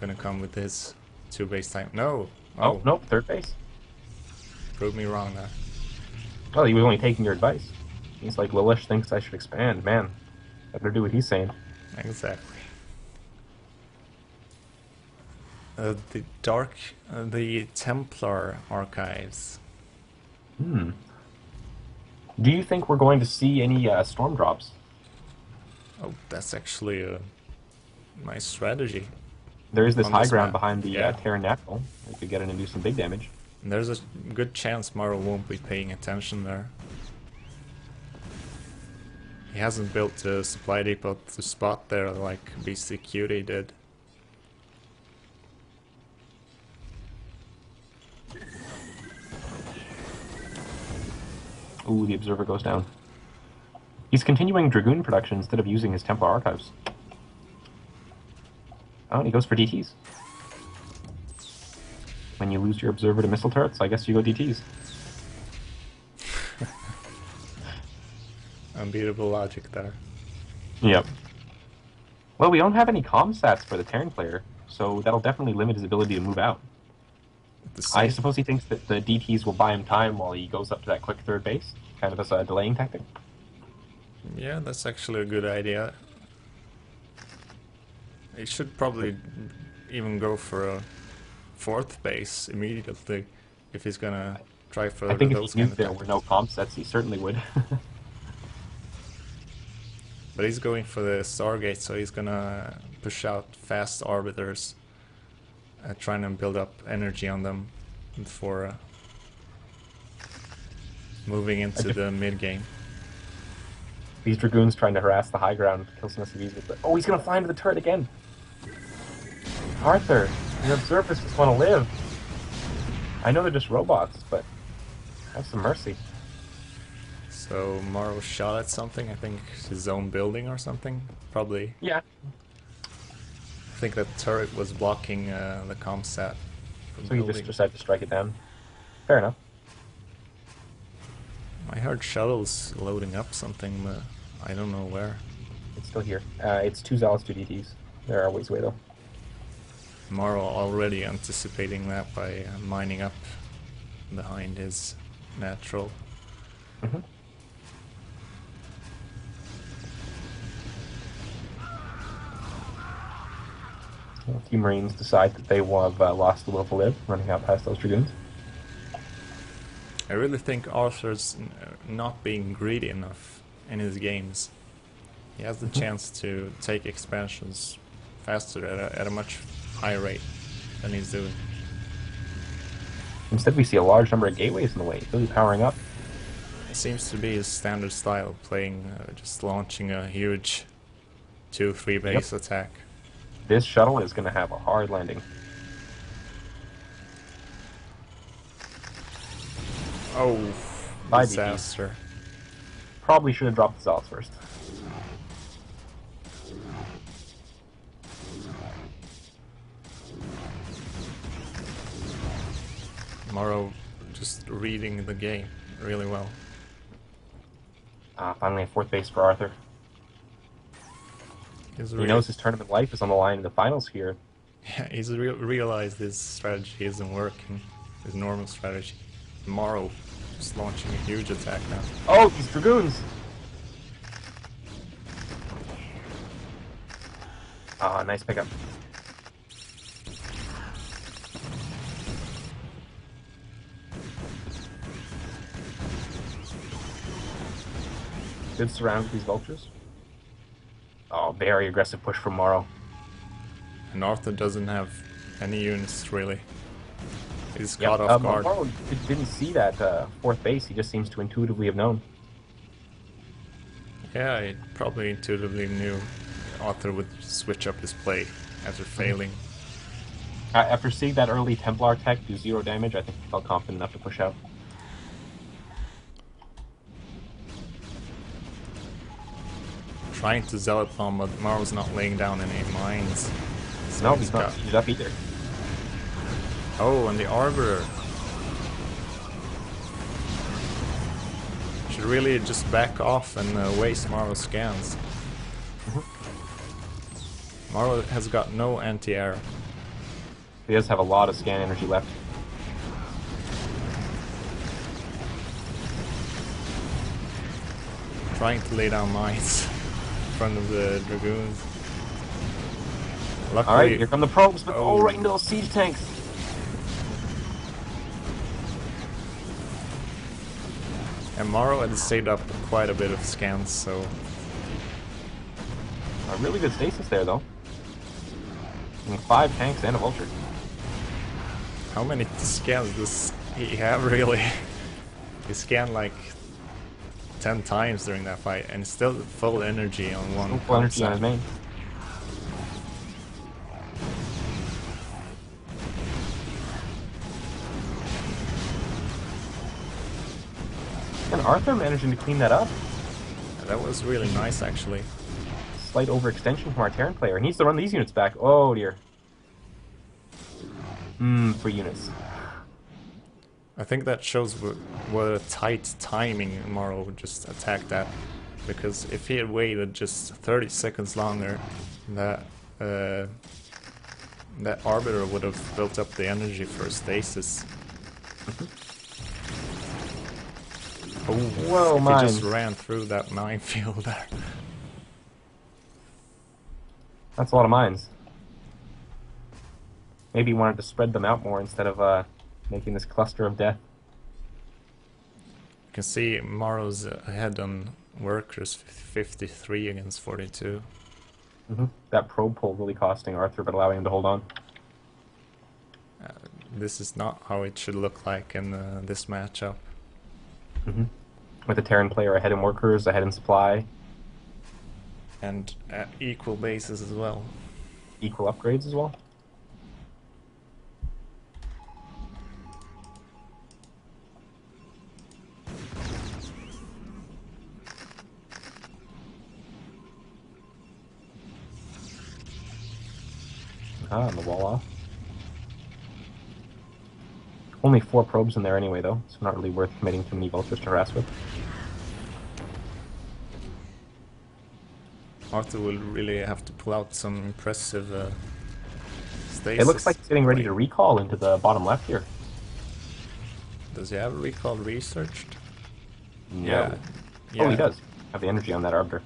gonna come with his 2 base time. No! Oh, nope, third base. Prove me wrong there. Well, he was only taking your advice. He's like, LaLuSh thinks I should expand. Man, I better do what he's saying. Exactly. The Templar archives. Hmm. Do you think we're going to see any storm drops? Oh, that's actually a nice strategy. There is this On high this ground map. behind the Yeah. Terran Natural. We could get in and do some big damage. And there's a good chance Morrow won't be paying attention there. He hasn't built a supply depot to spot there like BC Cutie did. Ooh, the Observer goes down. He's continuing Dragoon production instead of using his Templar archives. Oh, and he goes for DTs. When you lose your Observer to missile turrets, I guess you go DTs. Unbeatable logic there. Yep. Well, we don't have any comm stats for the Terran player, so that'll definitely limit his ability to move out. I suppose he thinks that the DTs will buy him time while he goes up to that quick third base, kind of as a delaying tactic. Yeah, that's actually a good idea. He should probably even go for a 4th base immediately if he's gonna try for I think if those he knew kind of there were no comm sets, he certainly would. But he's going for the Stargate, so he's gonna push out fast arbiters, trying to build up energy on them before moving into the mid game. These Dragoons trying to harass the high ground, kill some SCVs with the... Oh, he's gonna fly into the turret again! Arthur, your observers just want to live. I know they're just robots, but have some mercy. So Morrow shot at something, I think his own building or something, probably. Yeah. I think that turret was blocking the comsat from So he just decided to strike it down. Fair enough. I heard shuttles loading up something, but I don't know where. It's still here. It's 2 Zealots, 2 DTs. They're a ways away though. Morrow already anticipating that by mining up behind his natural. Mm-hmm. A few Marines decide that they will have lost a little to live, running out past those Dragoons. I really think Arthur's not being greedy enough in his games. He has the chance to take expansions faster at a much higher rate than he's doing. Instead, we see a large number of gateways in the way, really powering up. It seems to be his standard style, playing just launching a huge 2-3 base attack. This shuttle is going to have a hard landing. Oh, Bye, disaster. Probably should have dropped the Zealots first. Morrow just reading the game really well. Finally a 4th base for Arthur. He knows his tournament life is on the line in the finals here. Yeah, he's realized his strategy isn't working, his normal strategy. Morrow just launching a huge attack now. Oh, these Dragoons! Ah, nice pickup. Good surround with these vultures. Oh, very aggressive push from Morrow. And Arthur doesn't have any units really. He's caught off guard. Morrow didn't see that 4th base, he just seems to intuitively have known. Yeah, he probably intuitively knew Arthur would switch up his play after failing. After seeing that early Templar tech do 0 damage, I think he felt confident enough to push out. Trying to zealot bomb, but Morrow's not laying down any mines. So No, he's not he's up either. Oh, and the Arbiter. Should really just back off and waste Morrow's scans. Morrow has got no anti-air. He does have a lot of scan energy left. Trying to lay down mines in front of the Dragoons. Luckily, Alright, here come the probes, but Oh. right into those siege tanks. and Morrow had saved up quite a bit of scans, so A really good stasis there, though. And 5 tanks and a vulture. how many scans does he have really? He scanned like 10 times during that fight and still full energy on one Full energy on his main. And Arthur managing to clean that up. That was really nice actually. Slight overextension from our Terran player. He needs to run these units back. Oh dear. For units. I think that shows what a tight timing Morrow just attacked that. Because if he had waited just 30 seconds longer, that Arbiter would have built up the energy for stasis. Oh, Whoa, he mines. just ran through that minefield there. That's a lot of mines. Maybe he wanted to spread them out more instead of making this cluster of death. You can see Morrow's ahead on workers, 53 against 42. That probe pull really costing Arthur, but allowing him to hold on. This is not how it should look like in this matchup. With the Terran player ahead in workers, ahead in supply, And at equal bases as well. equal upgrades as well. And the wall off. Only 4 probes in there anyway, though, so not really worth committing too many vultures to harass with. Arthur will really have to pull out some impressive stasis. It looks like he's getting ready to recall into the bottom left here. Does he have recall researched? No. Yeah. Oh, he does have the energy on that Arbiter.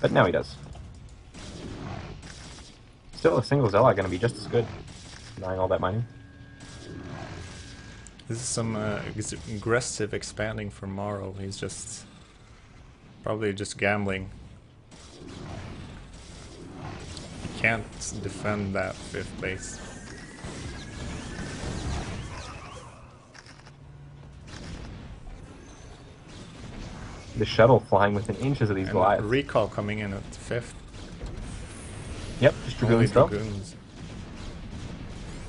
But now he does. Still, a single Zella going to be just as good, denying all that mining. This is some aggressive expanding for Morrow. He's just probably just gambling. He can't defend that 5th base. The shuttle flying within inches of these And Goliaths. recall coming in at 5th. Yep, just Only Dragoons though. Dragoons.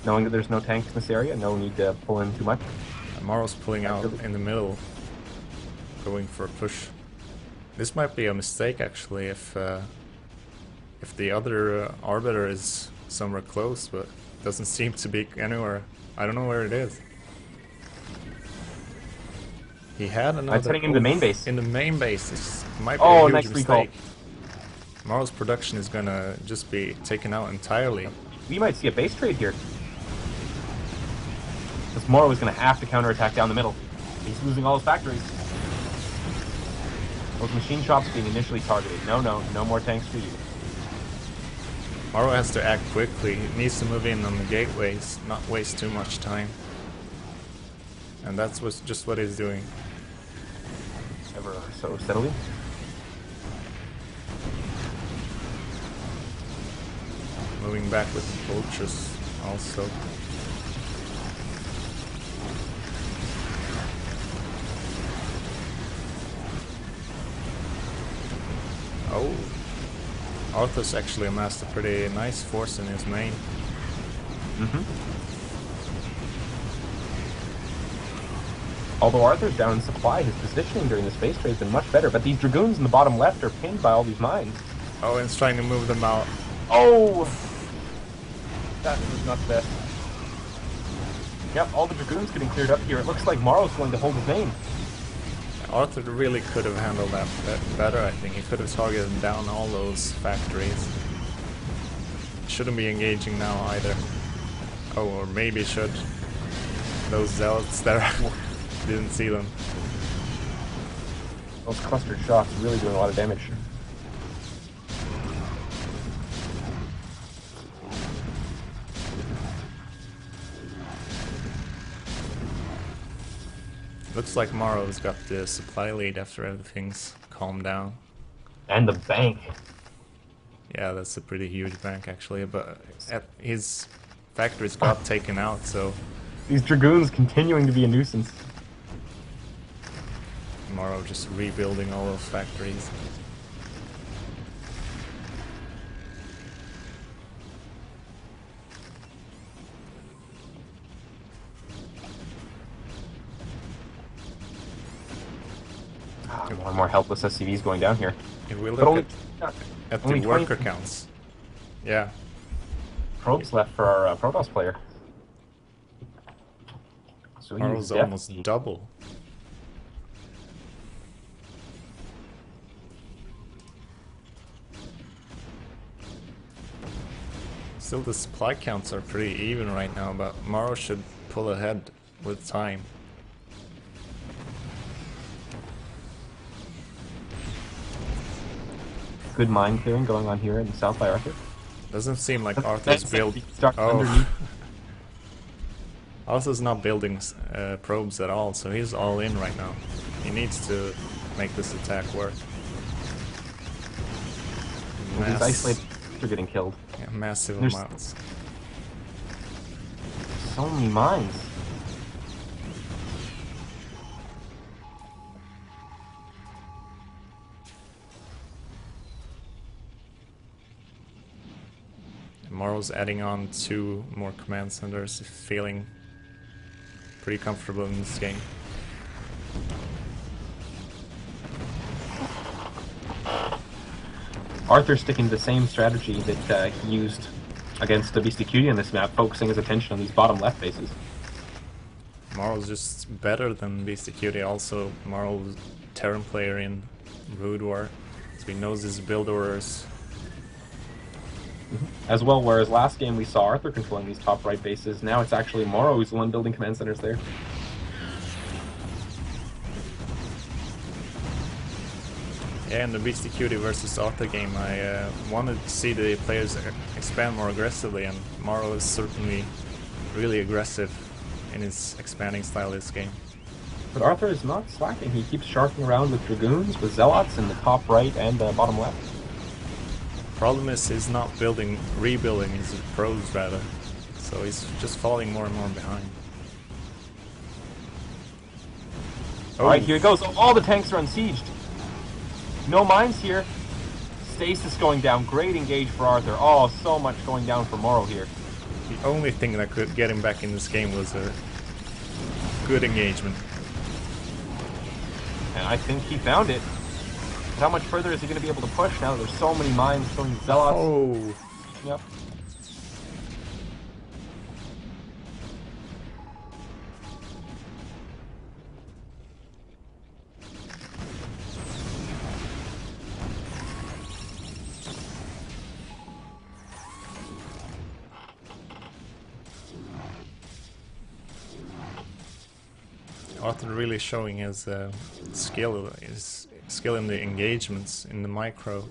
Knowing that there's no tanks in this area, no need to pull in too much. And Morrow's pulling out in the middle, going for a push. This might be a mistake actually if the other Arbiter is somewhere close, but doesn't seem to be anywhere. I don't know where it is. He had another. It's heading into the main base. In the main base, this might be Oh, a huge nice recall. mistake. Morrow's production is gonna just be taken out entirely. We might see a base trade here. Because Morrow is going to have to counterattack down the middle. He's losing all his factories. Those machine shops being initially targeted. No more tanks for you. Morrow has to act quickly. He needs to move in on the gateways, not waste too much time. And that's just what he's doing. Ever so steadily. Moving back with vultures also. Oh, Arthur's actually amassed a pretty nice force in his main. Although Arthur's down in supply, his positioning during this base trade has been much better, but these Dragoons in the bottom left are pinned by all these mines. Oh, and he's trying to move them out. Oh! That was not the best. Yep, all the Dragoons getting cleared up here. It looks like Morrow's going to hold his main. Arthur really could have handled that better, I think. He could have targeted down all those factories. Shouldn't be engaging now either. Oh, or maybe should. Those zealots there. Didn't see them. Those clustered shots really doing a lot of damage. Looks like MorroW's got the supply lead after everything's calmed down. And the bank. Yeah, that's a pretty huge bank actually, but his factories got taken out, so... These Dragoons continuing to be a nuisance. MorroW just rebuilding all those factories. More and more helpless SCVs going down here. If we look at the worker counts. Yeah. Probes left for our Protoss player. So MorroW's almost double. Still, the supply counts are pretty even right now, but MorroW should pull ahead with time. Good mine clearing going on here in the south by Arthur. Doesn't seem like Arthur's build. Arthur's not building probes at all, so he's all in right now. He needs to make this attack work. These isolated are getting killed. Yeah, massive amounts. So many mines. MorroW's adding on 2 more command centers, feeling pretty comfortable in this game. Arthur's sticking to the same strategy that he used against the BCQD on this map, focusing his attention on these bottom left bases. MorroW's just better than BCQD. Also, MorroW's Terran player in Brood War, so he knows his build orders. As well, whereas last game we saw Arthur controlling these top right bases, now it's actually MorroW who's the one building command centers there. Yeah, in the BCQD versus Arthur game, I wanted to see the players expand more aggressively, and MorroW is certainly really aggressive in his expanding style this game. But Arthur is not slacking. He keeps sharking around with Dragoons, with Zealots in the top right and bottom left. Problem is he's not rebuilding his probes rather, so he's just falling more and more behind. Alright, here he goes. Oh, all the tanks are unsieged. No mines here. Stasis going down. Great engage for Arthur. Oh, so much going down for MorroW here. The only thing that could get him back in this game was a good engagement. And I think he found it. How much further is he going to be able to push now that there's so many mines throwing Zealots? Oh! Yep. Arthur really showing his skill in the engagements in the micro,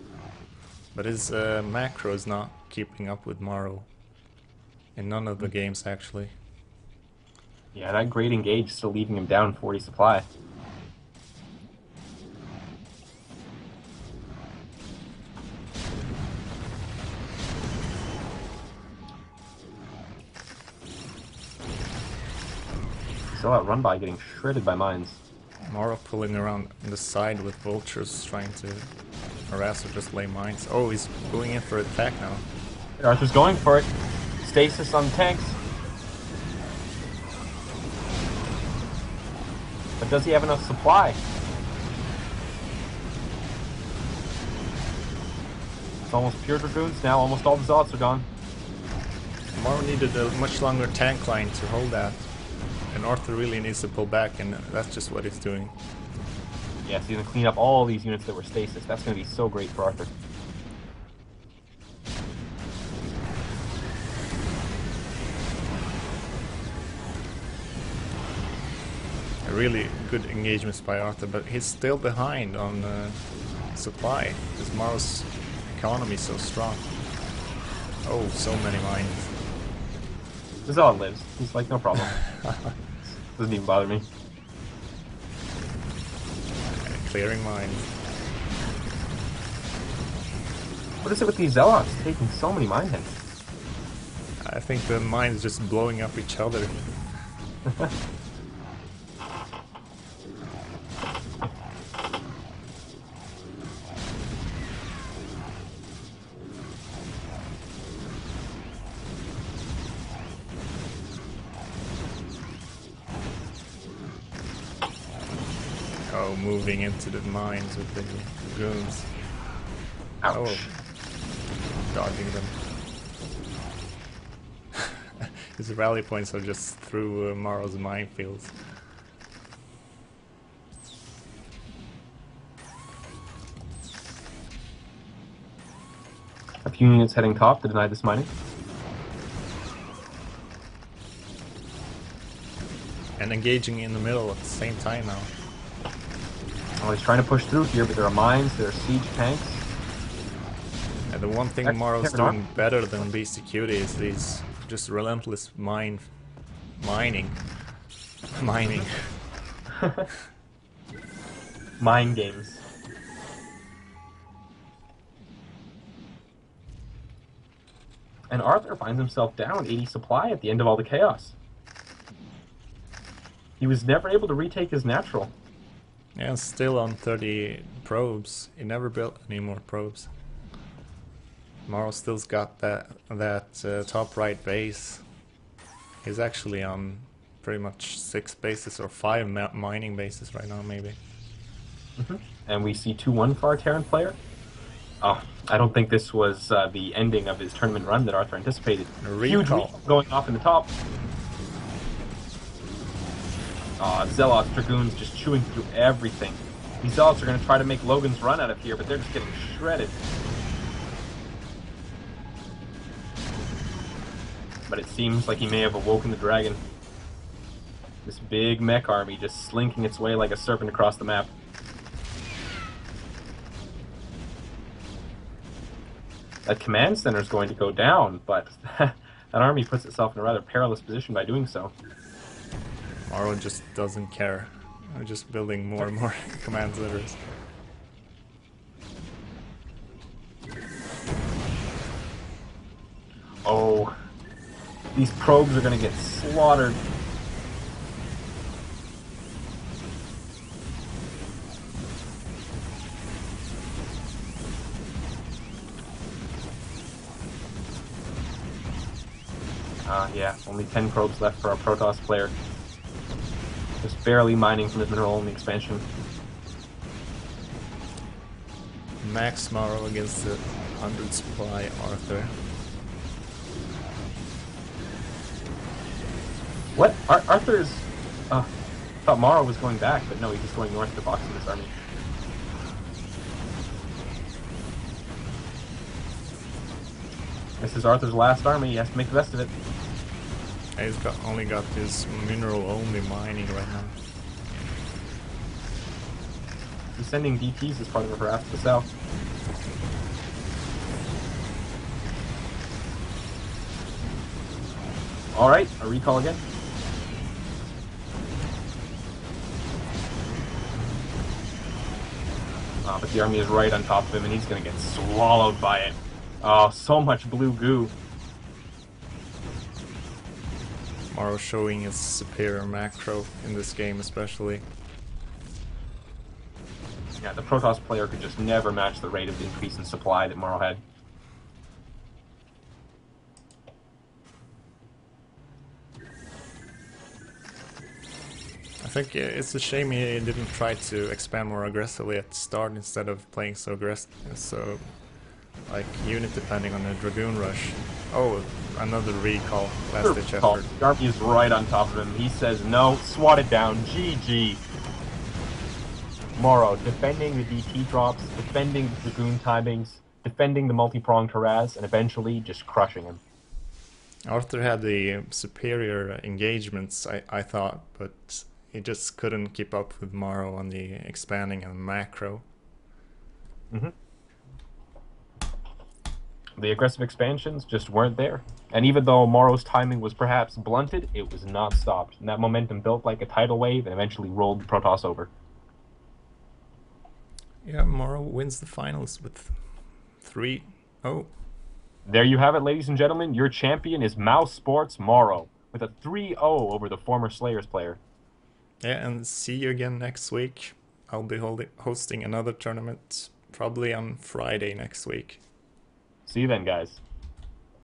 but his macro is not keeping up with MorroW in none of the games actually. Yeah, that great engage still leaving him down 40 supply. Still out run by getting shredded by mines. MorroW pulling around the side with vultures trying to harass or just lay mines. Oh, he's going in for attack now. Arthur's going for it. Stasis on the tanks. But does he have enough supply? It's almost pure Dragoons now. Almost all the Zealots are gone. MorroW needed a much longer tank line to hold that. And Arthur really needs to pull back, and that's just what he's doing. Yes, he's going to clean up all these units that were stasis. That's going to be so great for Arthur. Really good engagements by Arthur, but he's still behind on supply because MorroW's economy is so strong. Oh, so many mines. Zella lives. He's like, no problem. Doesn't even bother me. Clearing mines. What is it with these Zealots taking so many mine hits? I think the mines just blowing up each other. Oh, moving into the mines with the goons. Ouch. Oh, dodging them. His rally points are just through MorroW's minefields. A few units heading top to deny this mining. And engaging in the middle at the same time now. Oh, he's trying to push through here, but there are mines, there are siege tanks. And the one thing MorroW's doing better than BCQD is these just relentless mining. Mining. Mine games. And Arthur finds himself down 80 supply at the end of all the chaos. He was never able to retake his natural. Yeah, still on 30 probes. He never built any more probes. MorroW still's got that top right base. He's actually on pretty much 6 bases or 5 mining bases right now, maybe. And we see 2-1 for our Terran player. Oh, I don't think this was the ending of his tournament run that Arthur anticipated. Huge recall going off in the top. Zealots, Dragoons just chewing through everything. These Zealots are going to try to make Logan's run out of here, but they're just getting shredded. But it seems like he may have awoken the dragon. This big mech army just slinking its way like a serpent across the map. That command center is going to go down, but that army puts itself in a rather perilous position by doing so. MorroW just doesn't care. They're just building more and more command centers. Oh, these probes are going to get slaughtered. Yeah, only 10 probes left for our Protoss player. Just barely mining from his mineral-only expansion. Max MorroW against the 100 supply Arthur. What? Arthur's... I thought MorroW was going back, but no, he's just going north to box in this army. This is Arthur's last army, he has to make the best of it. He's only got this mineral-only mining right now. He's sending DPs as part of a harass to the south. Alright, a recall again. But the army is right on top of him and he's going to get swallowed by it. Oh, so much blue goo. MorroW showing his superior macro in this game especially. Yeah, the Protoss player could just never match the rate of the increase in supply that MorroW had. I think it's a shame he didn't try to expand more aggressively at the start instead of playing so aggressive, so like unit depending on the Dragoon rush. Oh, another recall. Last ditch effort. The army is right on top of him. He says no, swat it down, GG. Morrow defending the DT drops, defending the Dragoon timings, defending the multi-pronged harass, and eventually just crushing him. Arthur had the superior engagements, I thought, but he just couldn't keep up with Morrow on the expanding and macro. The aggressive expansions just weren't there. And even though Morrow's timing was perhaps blunted, it was not stopped. And that momentum built like a tidal wave and eventually rolled Protoss over. Yeah, Morrow wins the finals with 3-0. There you have it, ladies and gentlemen. Your champion is mousesports Morrow with a 3-0 over the former Slayers player. Yeah, and see you again next week. I'll be hosting another tournament, probably on Friday next week. See you then, guys.